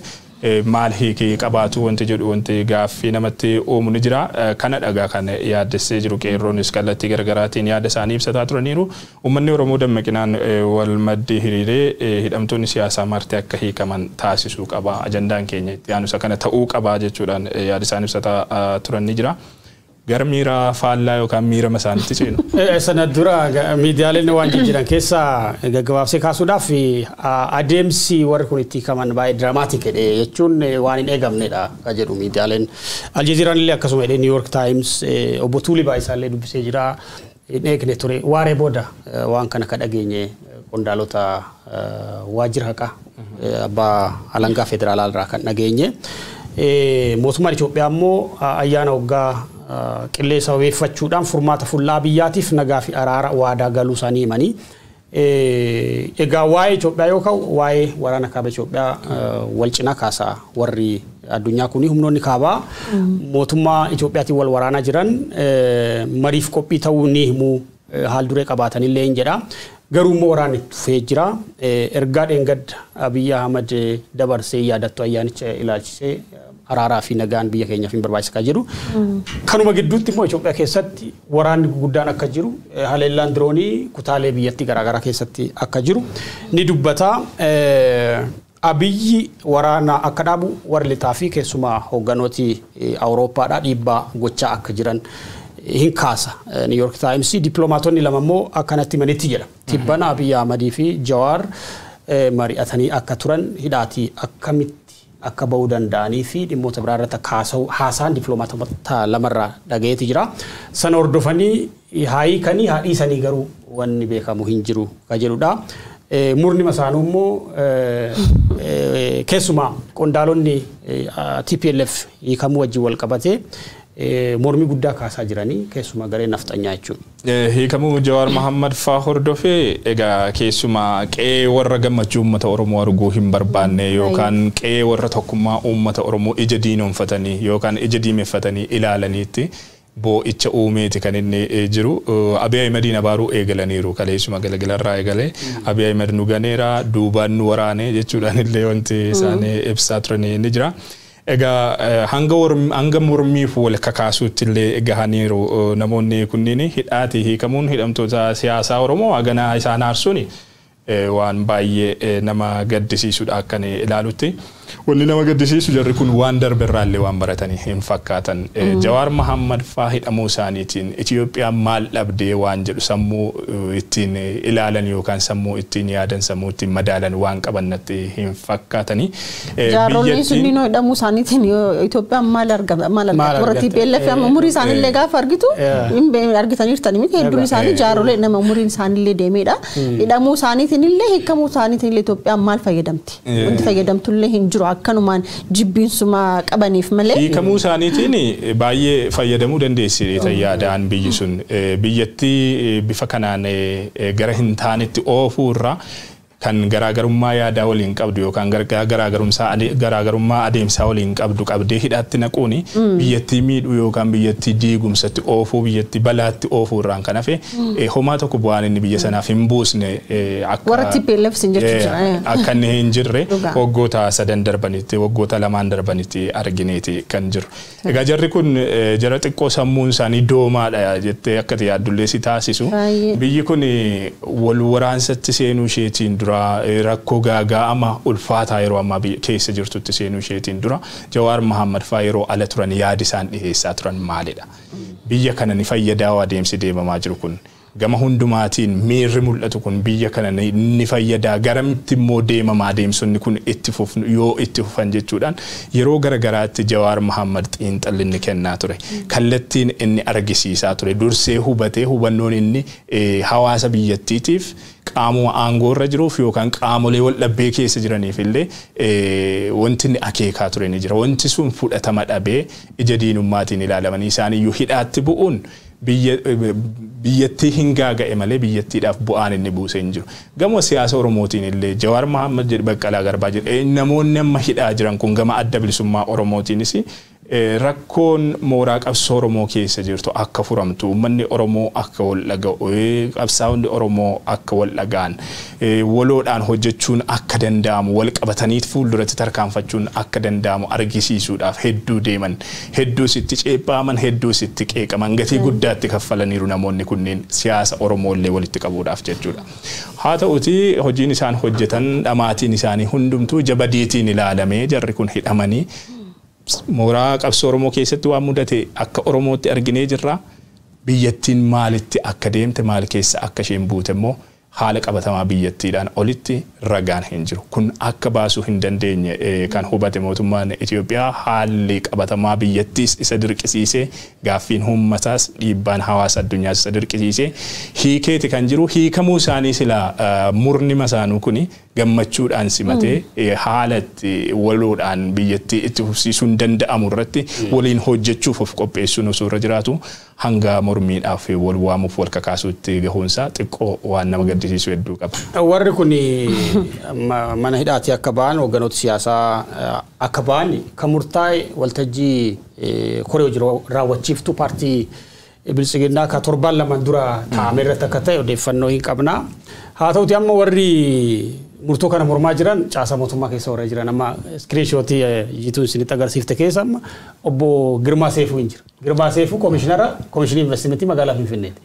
maal hiikii qabaatu wanti jedhu wanti gaaffii namatti uumu ni jira. Kana dhagaa kan yaaddessee jiru qeerroonis kallattii garaagaraatiin yaada isaanii ibsataa turaniiru. Uummanni Oromoo dammaqinaan wal maddii hiriiree hidhamtoonni siyaasaa marti akka hiikaman taasisuu qaba. Ajandaan keenya itti aanusa kana ta'uu qaba jechuudhaan yaada isaanii ibsataa turan ni jira. Gara miira faallaa yookaan miira masaanitti ceenu. Sana dura miidiyaaleen waan jiran keessa gaggabaabsee kaasuudhaaf adeemsi warri kun itti hiikaman baay'ee diraamaatikidha jechuun waan hin eegamnedha ka jedhu miidiyaaleen. Aljeeziraan illee akkasuma jedhee New York Times obbo Tuulii Baay'isaallee dubbisee jira hin eegne ture waaree booda waan kana ka dhageenye qondaalota waajjira haqaa abbaa alangaa federaalaa irraa kan dhageenye. Mootummaan Itoophiyaa immoo ayyaana waggaa qilleessa weeffachuudhaan furmaata fuullaa biyyaatiif nagaa fi araara waadaa galuu isaanii himanii egaa waa'ee Itoophiyaa yoo ka'u waa'ee waraana kaaba Itoophiyaa wal cinaa kaasaa warri addunyaa kuni humnoonni kaabaa mootummaa Itoophiyaatiin wal waraanaa jiran mariif qophii ta'uu ni himu haal duree qabaatanillee hin jedha garuu immoo waraanni dhufee jira ergaa dheengadda Abiy Ahmad dabarsee yaadattu ayyaanicha ilaalchisee araaraa fi nagaan biyya keenyaaf hin barbaachisaa jiru. Kanuma gidduutti immoo Itoophiyaa keessatti waraanni guguddaan akka jiru haleellaan diroonii kutaalee biyyattii garaagaraa keessatti akka jiru ni dubbata. Abiyyi waraana akka dhaabu warri lixaa fi keessumaa hoogganooti Awurooppaadhaa dhiibbaa gochaa akka jiran hin kaasa. New York Times dippiloomaatonni lama immoo akkanatti manitti jedha. Tibbana Abiy Ahmadii fi Jawaar mari'atanii akka turan hidhaatii akkamitti akka ba'uu danda'anii fi dhimmoota biraa irratti haasaan dippiloomaatota lamarraa dhagayeeti jira. Sana hordofanii haayikanii haadhiisanii garuu wanni beekamu hin jiru ka jedhudha. Murni masaanuu immoo keessumaa qondaalonni TPLF hiikamuu wajjin wal qabatee mormi guddaa kaasaa jiranii keessumaa garee nafxanyaa jechuudha. Hiikamuu Jawaar Mohammad faa hordofee egaa keessumaa qe'ee warra gammachuu uummata Oromoo arguu hin barbaanne yookaan qe'ee warra tokkummaa uummata Oromoo ija diinoomfatanii yookaan ija diimeffatanii ilaalaniitti boo'icha uumeeti kan inni jiru. Abiy Ahmediin abaaruu eegalaniiru kaleessuma galagalarraa eegalee Abiy Ahmed nu ganeera duubaan nu waraane jechuudhaan illee wanti isaanii ibsaa turanii ni jira. Egaa hanga mormiif wal kakaasuutti illee gahaniiru namoonni kunniin hidhaatii hiikamuun hidhamtoota siyaasaa Oromoo haganaa isaan aarsuuni waan baay'ee nama gaddisiisudha akkan ilaalutti. Wanni nama gaddisiisu jarri kun waan darberraallee waan baratanii hin fakkaatan. Jawaar Mohammad faa hidhamuu isaaniitiin Itoophiyaan maal dhabdee waan jedhu sammuu ittiin ilaalan yookaan sammuu ittiin yaadan sammuu ittiin madaalan waan qabannatti hin fakkaatanii. Jaarolleen sunniin hidhamuu isaaniitiin Itoophiyaan maal argata warra TPLF umurii isaaniillee gaafa argitu argitaniirtanii miti hedduun isaanii jaarollee nama umuriin isaaniillee deemeedha. Hidhamuu isaaniitiin illee hiikamuu isaaniitiin illee Itoophiyaan maal fayyadamti? Wanti fayyadamtullee hin jiru akkanumaan jibbiinsuma qabaniif malee. Hiikamuu isaaniitiin baay'ee fayyadamuu dandeessi yaadaan biyyi sun biyyattii bifa kanaan gara hin taanetti oofuu irraa kan garaagarummaa yaadaa waliin qabdu yookaan garaagarummaa adeemsaa waliin qabdu qabdee hidhaatti naquuni biyyattii miidhuu yookaan biyyattii diigumsatti oofuu biyyattii balaatti oofuu irraan kan hafe homaa tokko bu'aan inni biyya sanaaf hin buusne akka inni hin jirre waggoota 3 darbanitti waggoota 2 darbanitti argineeti kan jiru. Egaa jarri kun jara xiqqoo sammuun isaanii doomaadha jettee akka yaaddullee si taasisu. Biyyi kun wal waraansatti seenuu isheetiin dura rakkoo gaaga'ama ulfaataa yeroo ammaa keessa jirtutti seenuu isheetiin dura Jawaar Mohammad faa yeroo ala turan yaadi isaan dhiheessaa turan maalidha? Biyya kana ni fayyadaa adeemsi deemamaa jiru kun gama hundumaatiin miirri mul'atu kun biyya kana ni fayyadaa garamitti immoo deemamaa adeemsonni kun itti fufan jechuudhaan yeroo garagaraatti Jawaar Mohammad xiinxalli kennaa ture. Kallattiin inni argisiisaa ture dursee hubatee hubannoon inni hawaasa biyyattiitiif qaamuma aangoo irra jiruuf yookaan qaamolee wal dhabbee keessa jiraniif illee wanti inni akeekaa ture ni jira. Wanti sun fudhatama dhabee ija diinummaatiin ilaalamanii isaaniyyuu hidhaatti bu'uun biyyattii hin gaaga'e malee biyyattiidhaaf bu'aan inni buuse hin jiru. Gama siyaasa Oromootiin illee Jawaar Mohammad jedhu Baqqalaa Garbaa jedhu namoonni amma hidhaa jiran kun gama adda bilisummaa Oromootiinis rakkoon mooraa qabsoo Oromoo keessa jirtu akka furamtu uummanni Oromoo akka wal dhaga'u qabsaa'onni Oromoo akka wal dhaga'an waloodhaan hojjechuun akka danda'amu wal qabatanii fuulduratti tarkaanfachuun akka danda'amu argisiisuudhaaf hedduu deeman hedduu sitti ceephaaman hedduu sitti qeeqaman gatii guddaatti kaffalaniiru namoonni kunneen siyaasa Oromoo illee walitti qabuudhaaf jechuudha. Haa ta'uti hojiin isaan hojjetan dhamaatiin isaanii hundumtuu jabadiitiin ilaalamee jarri kun hidhamanii mooraa qabsoo Oromoo keessatti waan mudate akka Oromootti arginee jirra. Biyyattiin maalitti akka deemte maal keessa akka isheen buute immoo haala qabatamaa biyyattiidhaan olitti ragaan hin jiru. Kun akka baasuu hin dandeenye kan hubate mootummaan Itoophiyaa haalli qabatamaa biyyattiis isa dirqisiisee gaaffiin uummataas dhiibbaan hawaasa addunyaas isa dirqisiisee hiikeeti kan jiru. Hiikamuu isaanii sila murni masaanuu kuni gammachuudhaan simatee haalatti waloodhaan biyyattii itti fufsiisuun danda'amu irratti waliin hojjechuuf of qopheessuun osoo irra jiraatu hanga mormiidhaaf wal waamuuf wal kakaasuutti gahuunsaa xiqqoo waan nama gaddisiisu hedduu qaba. Warri kun mana hidhaatii akka ba'an hoogganoota siyaasaa akka ba'an kan murtaa'e waltajjii koree hojii raawwachiiftuu paartii Bilisiginnaa ka 7 dura taa'ame irratti akka ta'e odeeffannoo hin qabna. Haa ta'uti amma warri murtoo kana mormaa jiran caasaa mootummaa keessa warra jiran amma screenshootii jiituun isinitti agarsiifte keessa amma obbo Girmaa Seefuu hin jira. Girmaa Seefuu koomishinii investimentii magaalaa Finfinneeti.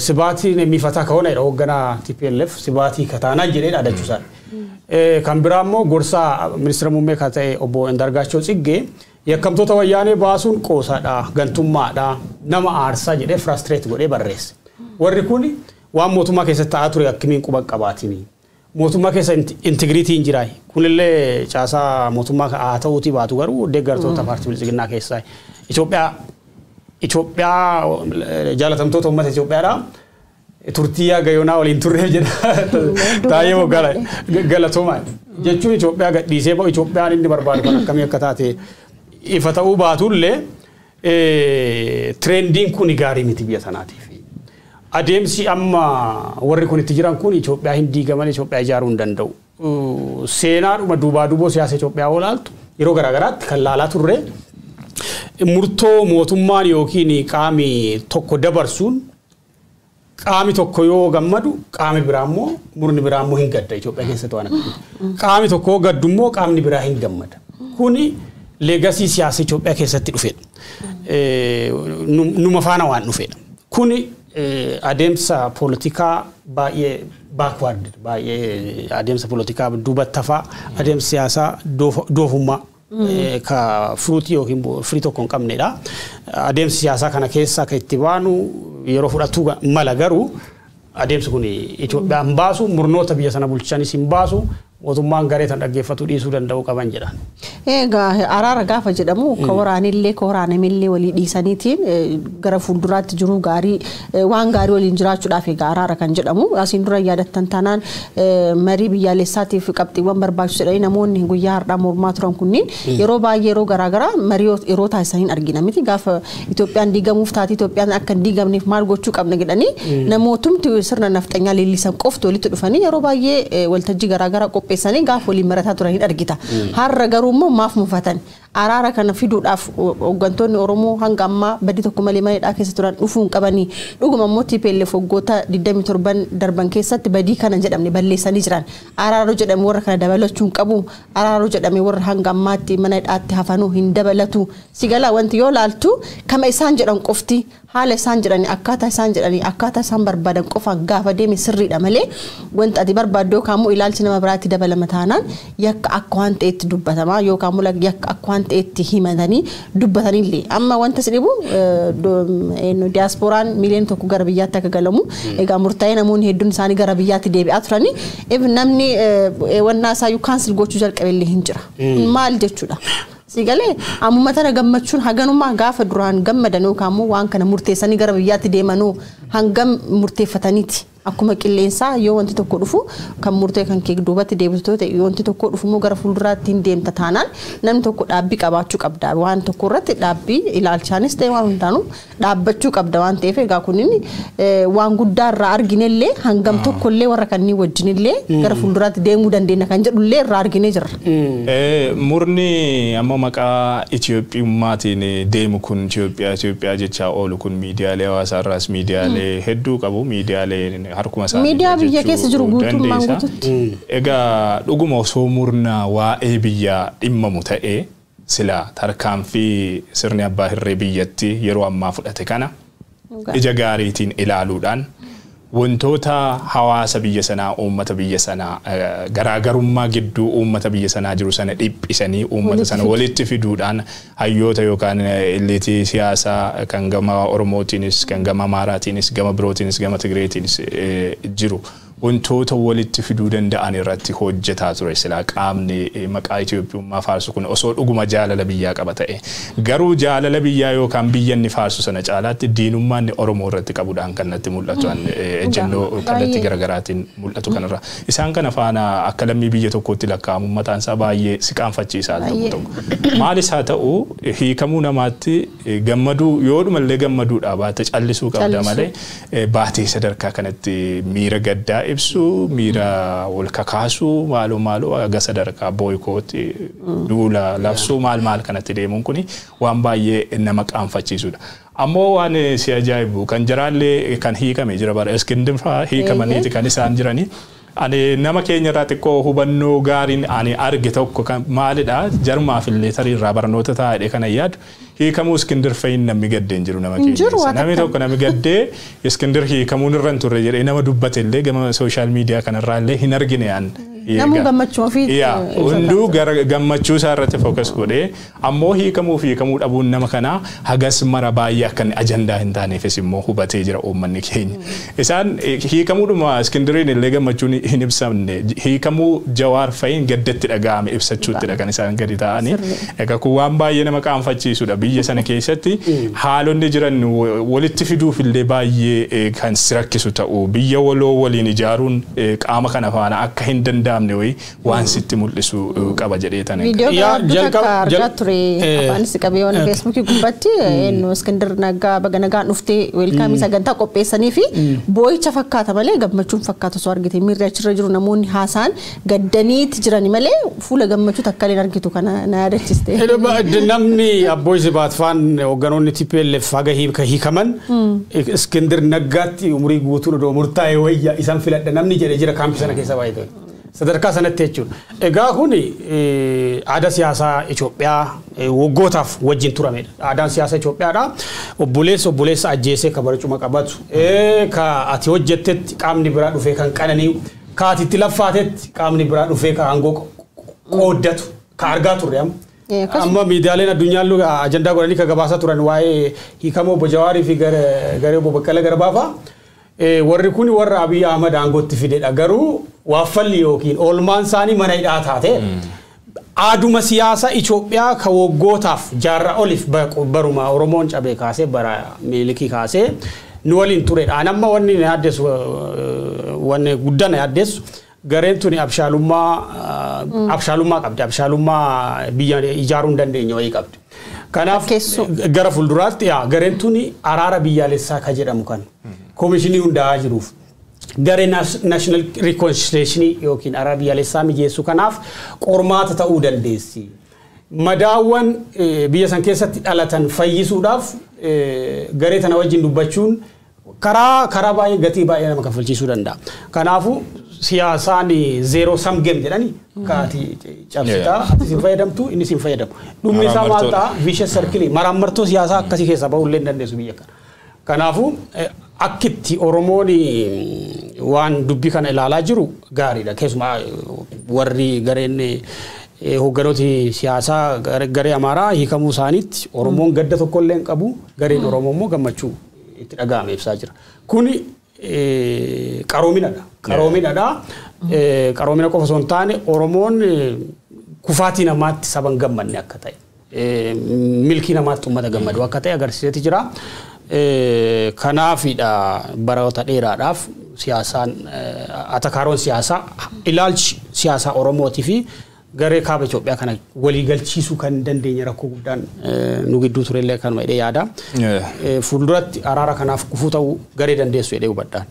Sibaatiin mifataa ka'oona jedha hoogganaa TPLF sibaatii kataanaa jedhee dhaadachuusaa. Kan biraa immoo gorsaa ministeera muummee kan ta'e obbo Indargaachoo Tsiggee yakkamtoota wayyaanee baasuun qoosaadha gantummaadha nama aarsaa jedhee frustrate godhee barreesse. Warri kun waan mootummaa keessatti ta'aa ture akkamiin quba qabaatini. Mootummaa keessa integriitiin jiraay. Kunillee caasaa mootummaa haa ta'uutii baatu garuu deeggartoota paartii bilisiginnaa keessaa. Itoophiyaa jaalatamtoota uummata Itoophiyaadha. Turtii gayoonaa waliin turree jedha. Taayee galatoomaa. Jechuun Itoophiyaa gadhiisee bahu Itoophiyaan inni barbaadu kan akkamii akka taate ifa ta'uu baatullee trendiin kun gaarii miti biyya sanaatiif. Adeemsi amma warri kun itti jiran kun Itoophiyaa hin diigaman Itoophiyaa ijaaruu hin danda'u. Seenaadhuma duubaa duuboo siyaasa Itoophiyaa olaaltu yeroo garaagaraatti kan laalaa turre murtoo mootummaan yookiin qaami tokko dabarsuun qaami tokko yoo gammadu qaami biraa immoo murni biraa immoo hin gadda Itoophiyaa keessatti waan akkasii. Qaami tokko gaddu immoo qaamni biraa hin gammada. Kuni leegasii siyaasa Itoophiyaa keessatti dhufedha. Numa faana waan dhufedha. Kuni adeemsa politikaa baay'ee backward baay'ee adeemsa politikaa duubattafaa adeemsa siyaasaa doofummaa ka fruitii yookiin firii tokko hin qabnedha. Adeemsa siyaasaa kana keessa akka itti baanu yeroo fudhatu mala garuu adeemsi kun Itoophiyaa hin baasu murnoota biyya sana bulchanis hin baasu mootummaan garee tan dhaggeeffatu dhiisuu danda'u qaban jedhan. Egaa araara gaafa jedhamu ka waraanillee ka waraanamillee walii dhiisaniitiin gara fuulduraatti jiru gaarii waan gaarii waliin jiraachuudhaaf egaa araara kan jedhamu asiin dura yaadattan taanaan marii biyyaalessaatiif qabxiiwwan barbaachisu jedhanii namoonni guyyaa har'aa mormaa turan kunniin yeroo baay'ee yeroo garaagaraa marii yeroo taasisaniin argina miti gaafa Itoophiyaan diigamuuf taate Itoophiyaan akka hin diigamneef maal gochuu qabna jedhanii namootumti sirna nafxanyaa leellisan qofti walitti dhufanii yeroo baay'ee waltajjii garaagaraa qopheessanii gaafa waliin marataa turanii argita. Har'a garuu immoo maaf mufatan araara kana fiduudhaaf hooggantoonni Oromoo hanga ammaa badii tokko malee maneedhaa keessa turan dhufuun qabanii dhuguma immoo TPLF waggoota 27 darban keessatti badii kana jedhamne balleessanii jiran araara jedhame warra kana dabalachuun qabu araara jedhame warra hanga ammaatti maneedhaatti hafanuu hin dabalatu sigala wanti yoo laaltu kama isaan jedhan qofti haala isaan jedhanii akkaataa isaan barbaadan qofaan gaafa deeme sirriidha malee wanta ati barbaaddu kaamu ilaalchi nama biraatti dabalama taanaan yakka akka waan ta'etti dubbatamaa yookaan immoo yakka akka waan ta'etti himatanii dubbatanillee amma wanta sidhibu diasporaan miliyoona tokko gara biyyaatti akka galamu egaa murtaa'ee namoonni hedduun isaanii gara biyyaatti deebi'aa turanii namni wannaa isaa kaansel gochuu jalqabellee hin jira maal jechuudha. Sigalee ammuma tana gammachuun haganummaa gaafa duraan gammadanuu kaamu waan kana murteessanii gara biyyaatti deemanuu hangam murteeffataniiti akkuma qilleensaa yoo wanti tokko dhufu kan murtee kan kee duubatti deebitu ta'e yoo wanti tokko dhufu immoo gara fuulduraatti hin deemta taanaan namni tokko dhaabbii qabaachuu qabda waan tokko irratti dhaabbii ilaalchaanis ta'e waan hundaanuu dhaabbachuu qabda waan ta'eef egaa kunin waan guddaa irraa arginellee hangam tokkollee warra kanneen wajjinillee gara fuulduraatti deemuu dandeenya kan jedhullee irraa arginee jirra. Murni amma maqaa Itoophiyummaatiin deemu kun Itoophiyaa jechaa oolu kun miidiyaalee hawaasaa irraas miidiyaalee hedduu qabu miidiyaalee harkuma isaa miidiyaa biyya keessa jiru guutummaan guututti. Egaa dhuguma osoo murna waa'ee biyyaa dhimmamu ta'ee sila tarkaanfii sirni abbaa hirree biyyatti yeroo ammaa fudhate kana ija gaariitiin ilaaluudhaan wantoota hawaasa biyya sanaa uummata biyya sanaa garaagarummaa gidduu uummata biyya sanaa jiru sana dhiphisanii uummata sana walitti fiduudhaan hayyoota yookaan illiitii siyaasaa kan gama Oromootiinis kan gama Amaaraatiinis gama birootiinis gama Tigreetiinis jiru wantoota walitti fiduu danda'an irratti hojjetaa ture sila qaamni maqaa Itoophiyummaa faarsu kun osoo dhuguma jaalala biyyaa qaba ta'e garuu jaalala biyyaa yookaan biyyanni faarsu sana caalaatti diinummaan Oromoo irratti qabuudhaan kan natti mul'atu ejjennoo kallattii garaagaraatiin mul'atu kanarra isaan kana faana akka lammii biyya tokkootti lakkaa'amu mataan isaa baay'ee siqaanfachiisaa tokko maalis haa ta'u hiikamuu namaatti gammaduu yoodhumallee gammaduudha baate callisuu qabda malee baatee sadarkaa kanatti miira gaddaa ibsu miira wal kakaasu maaloo aga sadarkaa boykooti duula labsuu maal kanatti deemuun kuni waan baay'ee nama qaanfachiisudha. Ammoo waan si ajaa'ibu kan jiraallee kan hiikame jira bara Iskindir fa'aa hiikamaniiti kan isaan jiranii ani nama keenya irraa xiqqoo hubannoo gaariin ani arge tokko kan maalidha jarmaaf illee tarii irraa barnoota taa'ee kana yaadu hiikamuu Iskindir Fayin namni gaddeen jiru nama keenya namni tokko namni gaddee Iskindir hiikamuun irra hin turre jedhee nama dubbate illee gama sooshaal miidiyaa kanarraa illee hin argine an namu gammachuu ofii hunduu gammachuu isaa irratti fookas godhee ammoo hiikamuu dhabuun nama kanaa hagas mara baay'ee akka ajandaa hin taaneefis immoo hubatee jira uummanni keenya isaan hiikamuudhuma Iskindiriin illee gammachuun hin ibsamne hiikamuu Jawaar Fayin gaddatti dhaga'ame ibsachuuttidha kan isaan gadi ta'anii egaa kun waan baay'ee nama qaanfachiisudha biyya sana keessatti haalonni jiran walitti fiduuf illee baay'ee kan sirakkisu ta'u biyya waloo waliin ijaaruun qaama kana faana akka hin danda'amne waan sitti mul'isu qaba jedhee tan viidiyoo jalqaba ture afaanis qabee waan feesbuukii gubbatti eenyu Iskindir Naggaa baga nagaan dhuftee weelkaamii sagantaa qopheessanii fi boo'icha fakkaata malee gammachuun fakkaata soo argite miirri achirra jiru namoonni haasaan gaddaniiti jirani malee fuula gammachuu takka illee argitu kana na yaadachiiste. Namni abbooyi Zibaatfaan hogganoonni TPLF haga hiikaman Iskindir Naggaatti umurii guutuun odoo murtaa'e wayya isaan filadha namni jedhe jira kaampii sana keessa baay'ee sadarkaa sanatti jechuudha. Egaa kun aadaa siyaasaa Itoophiyaa waggootaaf wajjin turamedha. Aadaan siyaasaa Itoophiyaadha. Obboleessa ajjeesee ka barcuma qabatu. Ka ati hojjettetti qaamni biraa dhufee kan qananii'u. Ka ati itti laffaatetti qaamni biraa dhufee ka aangoo qooddatu. Ka argaa turre amma. Amma miidiyaaleen addunyaan ajandaa godhanii ka gabaasaa turan waa'ee hiikamoo Obbo Jawaarii fi garee Obbo Baqqalee Garbaafaa. Warri kun warra Abiy Ahmad aangootti fidedha garuu waaffalli yookiin oolmaan isaanii mana hidhaa taate aaduma siyaasa Itoophiyaa ka waggootaaf jaarraa oliif baruma Oromoon cabee kaasee bara Miilikii kaasee nu waliin turedha. Amma wanni na yaaddeessu wanni guddaa na yaaddeessu gareen tuni abshaalummaa qabdi. Abshaalummaa biyya ijaaruu hin dandeenye wayii qabdi. Kanaaf gara fuulduraatti gareen tuni araara biyyaalessaa ka jedhamu kan komishinii hundaa'aa jiruuf garee national reconciliation yookiin araara biyyaalessaa mijeessu kanaaf qormaata ta'uu dandeessi. Madaawwan biyya san keessatti dhalatan fayyisuudhaaf garee tana wajjin dubbachuun karaa baay'ee gatii baay'ee nama kaffalchiisuu danda'a. Kanaafuu siyaasaan zero sum game jedhani kaati cabsitaa ati sin fayyadamtu inni sin fayyadamu. Dhumni isaa maal ta'a vicious circle maraamartoo siyaasaa akkasii keessa bahuu illee dandeessu biyya kana. Kanaafuu akkitti Oromoon waan dubbii kana ilaalaa jiru gaariidha. Keessumaa warri gareen hogganooti siyaasaa garee Amaaraa hiikamuu isaaniitti Oromoon gadda tokko illee hin qabu gareen Oromoo immoo gammachuu itti dhaga'ame ibsaa jira. Kuni qaroominadha. Qaroomina qofa osoo hin taane Oromoon kufaatii namaatti saba hin gammanne akka ta'e milkii namaatti uummata gammadu akka ta'e agarsiiseeti jira. Kanaafidha baroota dheeraadhaaf siyaasaan atakaaroon siyaasaa ilaalchi siyaasaa Oromootii fi garee kaaba Itoophiyaa kana walii galchiisuu kan dandeenye rakkoo guddaan nu gidduu turellee kanuma jedhee yaada. Fuulduratti araara kanaaf gufuu ta'uu garee dandeessu jedhee hubadhaan.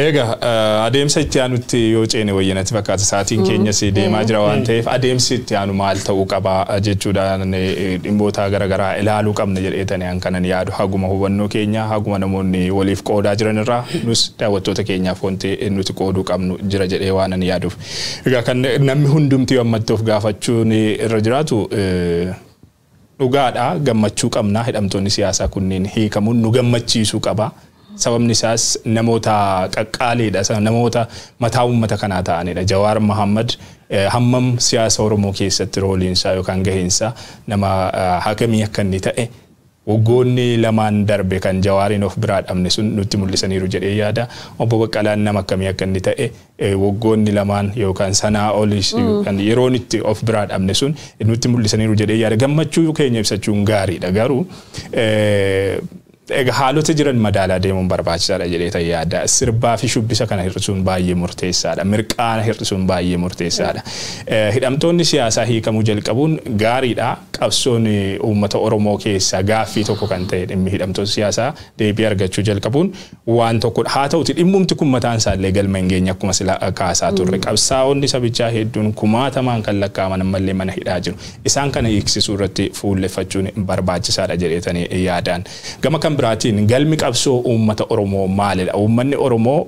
Egaa adeemsa itti aanutti yoo ceene wayyanatti fakkaata sa'aatiin keenyas deemaa jira waan ta'eef adeemsi itti aanu maal ta'uu qaba jechuudhaan dhimmoota garaagaraa ilaaluu qabna jedheetanii an kanan yaadu haguma hubannoo keenya haguma namoonni waliif qoodaa jiran irraa nus daawwattoota keenyaaf wanti nuti qooduu qabnu jira jedhee waan an yaaduuf. Egaa kan namni hundumti ammattoof gaafachuun irra jiraatu dhugaadha gammachuu qabna hidhamtoonni siyaasaa kunneen hiikamuun nu gammachiisuu qaba. Sababni isaas namoota qaqqaaliidha namoota mataa uummata kanaa ta'anidha. Jawaar Mohammad hammam siyaasa Oromoo keessatti rooliinsaa yookaan gaheensa nama hakamii akka inni ta'e waggoonni lamaan darbe kan Jawaariin of biraa dhabne sun nutti mul'isaniiru jedhee yaada. Obbo Baqqalaan nama akkamii akka inni ta'e waggoonni lamaan yookaan sanaa olis kan yeroon itti of biraa dhabne sun nutti mul'isaniiru jedhee yaada. Gammachuu keenya ibsachuun gaariidha garuu haalota jiran madaalaa deemuun barbaachisaadha jedhee yaada. Sirbaa fi shubbisa kana hir'isuun baay'ee murteessaadha. Mirqaana hir'isuun baay'ee murteessaadha. Hidhamtoonni siyaasaa hiikamuu jalqabuun gaariidha. Qabsoon uummata Oromoo keessaa gaaffii tokko kan ta'e dhimmi hidhamtoota siyaasaa deebii argachuu jalqabuun waan tokkodha. Haa ta'uti dhimmumti kun mataan isaallee galma hin geenye akkuma sila kaasaa turre. Qabsaa'onni sabichaa hedduun kumaatamaan kan lakkaa'aman ammallee mana hidhaa jiru. Isaan kana hiiksisuu irratti fuulleffachuun barbaachisaadha jedheetanii yaadaan. Gama kan gam biraatiin galmi qabsoo uummata Oromoo maalidha? Uummanni Oromoo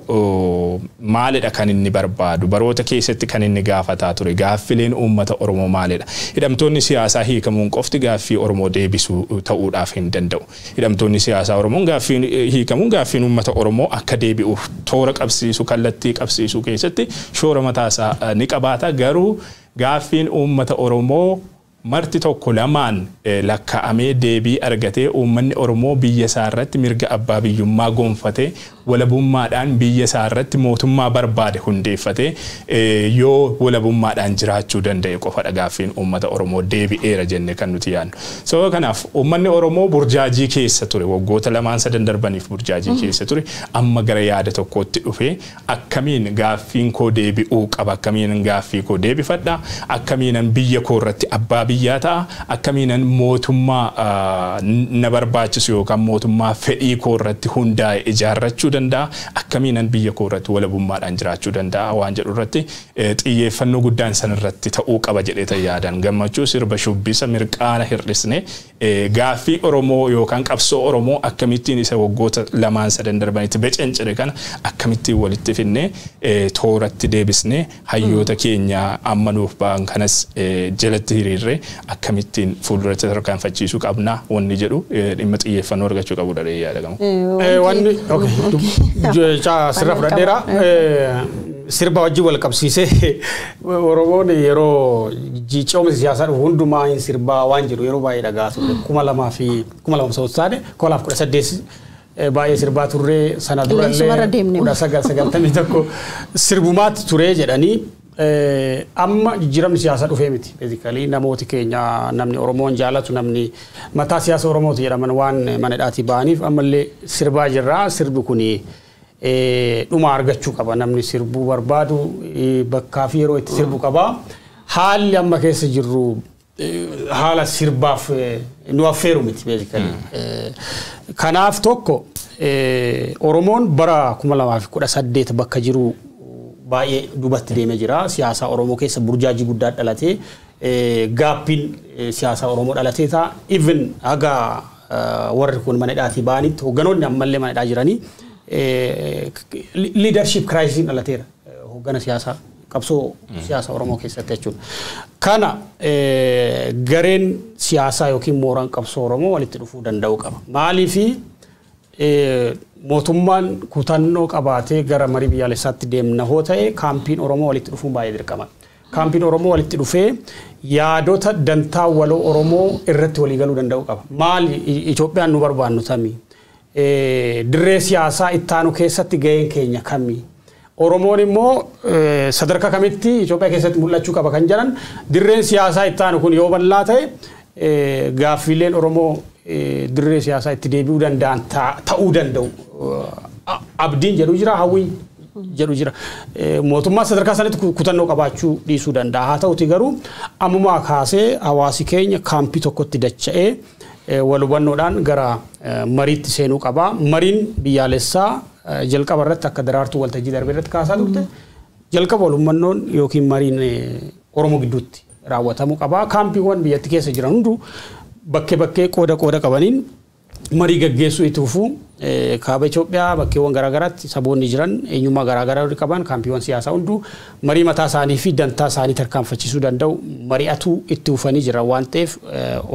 maalidha kan inni barbaadu? Baroota keessatti kan inni gaafataa ture gaaffileen uummata Oromoo maalidha? Hidhamtoonni siyaasaa hiikamuun qofti gaaffii Oromoo deebisuu ta'uudhaaf hin danda'u. Hidhamtoonni siyaasaa Oromoon gaaffii hiikamuun gaaffiin uummata Oromoo akka deebi'uuf toora qabsiisu kallattii qabsiisuu keessatti shoora mataasaa ni qabaata. Garuu gaaffiin uummata Oromoo marti tokko lamaan lakkaa'amee deebii argatee uummanni Oromoo biyya isaa irratti mirga abbaa biyyummaa gonfatee walabummaadhaan biyya isaa irratti mootummaa barbaade hundeeffatee yoo walabummaadhaan jiraachuu danda'e qofadha gaaffiin uummata Oromoo deebi'eera jennee kan nuti yaadnu. Sababa kanaaf uummanni Oromoo burjaajii keessa ture waggoota lamaan sadan darbaniif burjaajii keessa ture amma gara yaada tokkootti dhufee akkamiin gaaffiin koo deebi'uu qaba akkamiin gaaffii koo deebifadha akkamiin biyya koo irratti abbaa biyyaa ta'a akkamiin mootummaa na barbaachisu yookaan mootummaa fedhii koo irratti hundaa'e ijaarrachuu danda'a akkamiin biyya koo irratti walabummaadhaan jiraachuu danda'a waan jedhu irratti xiyyeeffannoo guddaan san irratti ta'uu qaba jedhee yaadan gammachuu sirba shubbisa mirqaana hir'isne gaaffii Oromoo yookaan qabsoo Oromoo akkamittiin isa waggoota lamaan sadan darbanitti becencire kana akkamittiin walitti finne tooratti deebisne hayyoota keenya amma nuuf ba'an kanas jalatti hiriirre akkamittiin fuulduratti tarkaanfachiisuu qabna wanni jedhu dhimma xiyyeeffannoo argachuu qabu dha yaadagamu. Wanni sirra fudhadheera sirba wajji wal qabsiisee Oromoon yeroo jiicoomsi siyaasaa hundumaa hin sirbaa waan jiru yeroo baay'ee dhagaa ture 2018 baay'ee sirbaa turre sana durallee 1991 sirbumaatti ture jedhanii amma jijjiiramni siyaasaa dhufee miti basically namooti keenya namni Oromoon jaalatu namni mataa siyaasa Oromooti jedhaman waan manadhaatii ba'aniif ammallee sirbaa jirra sirbi kuni dhuma argachuu qaba namni sirbuu barbaadu bakkaa fi yeroo itti sirbu qaba haalli amma keessa jirru haala sirbaaf nu affeeru miti basically kanaaf tokko Oromoon bara 2018 bakka jiru baay'ee dubatti deemee jira siyaasa Oromoo keessa burjaajii guddaa dhalatee gaappiin siyaasa Oromoo dhalatee ta'a even haga warri kun manadhaatii ba'anitti hogganoonni ammallee manadhaa jiranii leadership crisis dhalateera hoggana siyaasaa qabsoo siyaasa Oromoo keessatti jechuudha. Kana gareen siyaasaa yookiin mooraan qabsoo Oromoo walitti dhufuu danda'u qaba. Maaliif mootummaan kutannoo qabaatee gara marii biyyaalessaatti deemna hoo ta'e kaampiin Oromoo walitti dhufuun baay'ee dirqama. Kaampiin Oromoo walitti dhufee yaadota dantaa waloo Oromoo irratti walii galuu danda'u qaba. Maali Itoophiyaan nu barbaannu tamii? Dirree siyaasaa ittaanu keessatti gaheen keenya kamii? Oromoon immoo sadarkaa kamitti Itoophiyaa keessatti mul'achuu qaba kan jedhan dirreen siyaasaa ittaanu kun yoo bal'aa ta'e gaaffiileen Oromoo dirree siyaasaa itti deebi'uu danda'an ta'uu danda'u. Abdiin jedhu jira hawwiin jedhu jira. Mootummaa sadarkaa sanitti kutannoo qabaachuu dhiisuu danda'a. Haa ta'uti garuu ammumaa kaasee hawaasi keenya kaampii tokkotti dacha'ee wal hubannoodhaan gara mariitti seenuu qaba. Mariin biyyaalessaa jalqaba irratti akka daraartuu waltajjii darbee irratti kaasaa turte jalqaba wal hubannoon yookiin mariin Oromoo gidduutti raawwatamuu qaba. Kaampiiwwan biyyatti keessa jiran hunduu bakkee qooda qabaniin marii gaggeessuu itti fufuu kaaba Itoophiyaa bakkeewwan garaagaraatti saboonni jiran eenyummaa garaagaraa qaban kaampiiwwan siyaasaa hunduu marii mataa isaanii fi dantaa isaanii tarkaanfachiisuu danda'u mari'atuu itti fufanii jira waan ta'eef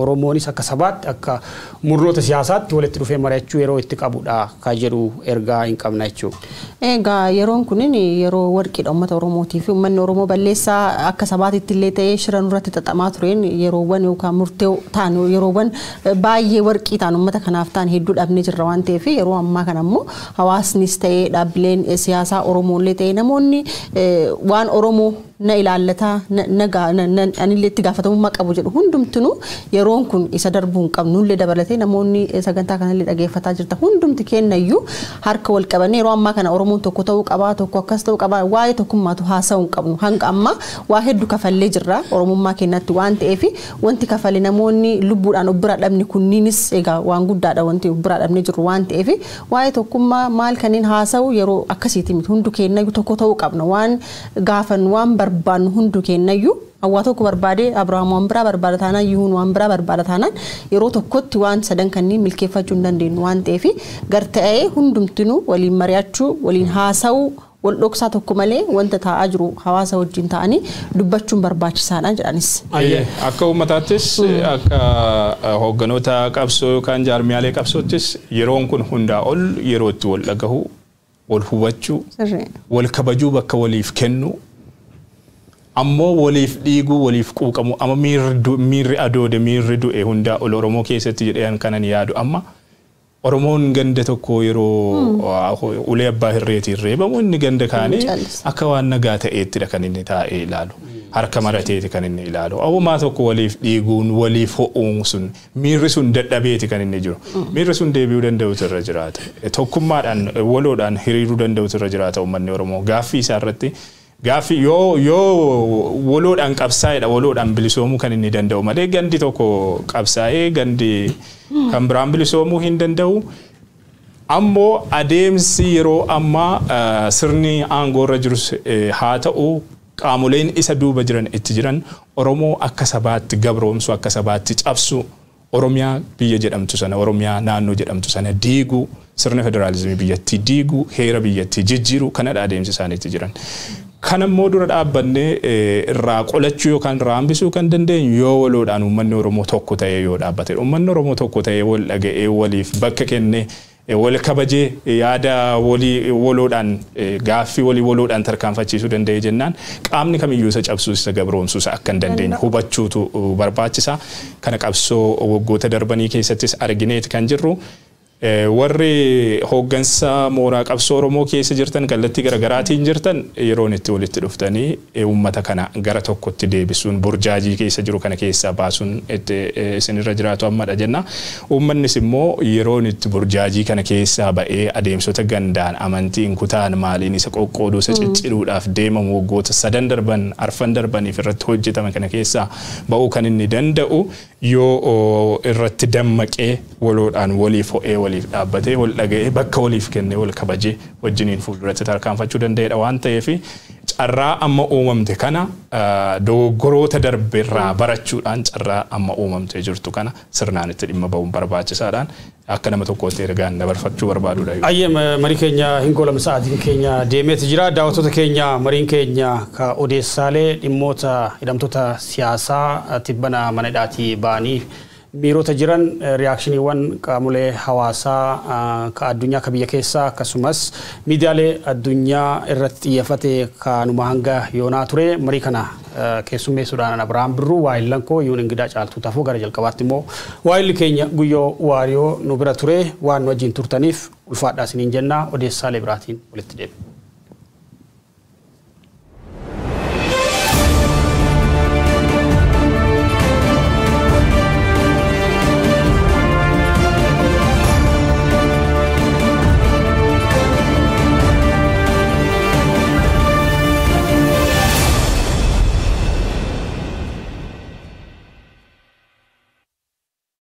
Oromoonis akka sabaatti akka murnoota siyaasaatti walitti dhufee mari'achuu yeroo itti qabudha kan jedhu ergaa hin qabna jechuudha. Egaa yeroon kunin yeroo warqiidha uummata Oromootii fi uummanni Oromoo balleessaa akka sabaatitti illee ta'ee shiran irratti xaxamaa tureen yeroowwan yookaan murtee ta'an yeroowwan baay'ee warqii ta'an uummata kanaaf ta'an hedduu dhabnee jirra waan ta'eef yeroo ammaa kana immoo hawaasnis ta'ee dhaabbileen siyaasaa Oromoollee ta'ee namoonni waan Oromoo na ilaallata anillee itti gaafatamummaa qabu jedhu hundumtinu yeroon kun isa darbuun qabnullee dabalatee namoonni sagantaa kanallee dhageeffataa jirta hundumti kennayyuu harka wal qabannee yeroo ammaa kana Oromoon tokko ta'uu qabaa tokko akkas ta'uu qabaa waa'ee tokkummaatu haasa'uu qabnu hanga amma waa hedduu kafallee jirra Oromummaa kennatti waan ta'eef wanti kafalee namoonni lubbuudhaan obbira dhabni kunniinis egaa waan guddaadha wanti obbira dhabne jiru waan ta'eef ta'eef waa'ee tokkummaa maal kanneen haasa'u yeroo akkasiitii miti hundu kennayyuu tokko ta'uu qabna waan gaafan waan barbaannu hundu kennayyuu awwa tokko barbaade Abrahaam waan biraa barbaada taanaan Yihuun waan biraa barbaada taanaan yeroo tokkotti waan sadan kanneen milkeeffachuu hin dandeenyu waan ta'eef garta'ee hundumtinuu waliin mari'achuu waliin haasa'u wal dhoksaa tokko malee wanta taa'aa jiru hawaasa wajjin ta'anii dubbachuun barbaachisaadha jedhanis. Akka uummataattis akka hoogganoota qabsoo yookaan jaarmiyaalee qabsoottis yeroon kun hundaa ol yeroo itti wal dhagahu wal hubachuu wal kabajuu bakka waliif kennu ammoo waliif dhiiguu waliif quuqamu amma miirri adoode miirri du'e hundaa ol Oromoo keessatti jedheen kanan yaadu amma Oromoon ganda tokko yeroo ulee abbaa hirreetiin reebamu inni ganda kaanii akka waan nagaa ta'eettidha kan inni taa'ee ilaalu harka marateeti kan inni ilaalu awwamaa tokko waliif dhiiguun waliif ho'uun sun miirri sun dadhabeeti kan inni jiru miirri sun deebi'uu danda'utu irra jiraata tokkummaadhaan waloodhaan hiriiruu danda'utu irra jiraata uummanni Oromoo gaaffii isaa irratti gaaffii yoo waloodhaan qabsaa'edha waloodhaan bilisoomuu kan inni danda'u malee gandi tokko qabsaa'ee gandi kan biraan bilisoomuu hin danda'u ammoo adeemsi yeroo ammaa sirni aangoo irra jirus haa ta'u qaamoleen isa duuba jiran itti jiran Oromoo akka sabaatti gabroomsu akka sabaatti cabsu Oromiyaa biyya jedhamtu sana Oromiyaa naannoo jedhamtu sana diiguu sirna federaalizimii biyyattii diiguu heera biyyattii jijjiiruu kanadha adeemsi isaaniitti jiran. Kanammoo dura dhaabbannee irraa qolachuu yookaan irraa hambisuu kan dandeenyu yoo waloodhaan uummanni Oromoo tokko ta'ee yoo dhaabbate uummanni Oromoo tokko ta'ee wal dhaga'ee waliif bakka kennee wal kabajee yaada waloodhaan gaaffii walii waloodhaan tarkaanfachiisuu danda'e jennaan qaamni kamiyyuu isa cabsuu isa gabroomsuu akka hin dandeenye hubachuutu barbaachisa. Kana qabsoo waggoota darbanii keessattis argineeti kan jirru. Warri hooggansa mooraa qabsoo Oromoo keessa jirtan kallattii garaagaraatiin jirtan yeroon itti walitti dhuftanii uummata kana gara tokkotti deebisuun burjaajii keessa jiru kana keessaa baasuun isinirra jiraatu ammadha jenna. Uummannis immoo yeroon itti burjaajii kana keessaa ba'ee adeemsota gandaan amantiin kutaan maaliin isa qoqqooduu isa cicciruudhaaf deemamu waggoota 3 darban 4 darbaniif irratti hojjetame kana keessaa ba'uu kan inni danda'u yoo irratti dammaqee waloodhaan waliif ho'ee waliif dhaabbatee wal dhaga'ee bakka waliif kennee wal kabajee wajjiniin fuulduratti tarkaanfachuu danda'edha waan ta'eef carraa amma uumamte kana dogoggoroota darbeerraa barachuudhaan carraa amma uumamtee jirtu kana sirnaan itti dhimma ba'uun barbaachisaadhaan akka nama tokkootti ergaan dabarfachuu barbaadudha. Ayyee marii keenya hin goolamne sa'aatiin keenya deemeeti jira daawwattoota keenya mariin keenya ka odeessaalee dhimmoota hidhamtoota siyaasaa tibbana mana hidhaatii ba'anii miirota jiran reakshiiniiwwan qaamolee hawaasaa ka addunyaa ka biyya keessaa akkasumas miidiyaalee addunyaa irratti xiyyeeffate kanuma hanga yoonaa ture marii kana keessummeessuudhaan Abrahaam Birruu waa'illan koo yuun ingidaa caaltuu tafuu gara jalqabaatti immoo waa'illi keenya guyyoo waariyoo nu bira ture waan nu wajjin turtaniif ulfaadhaa isiniin jenna odeessaalee biraatiin walitti deebi'u.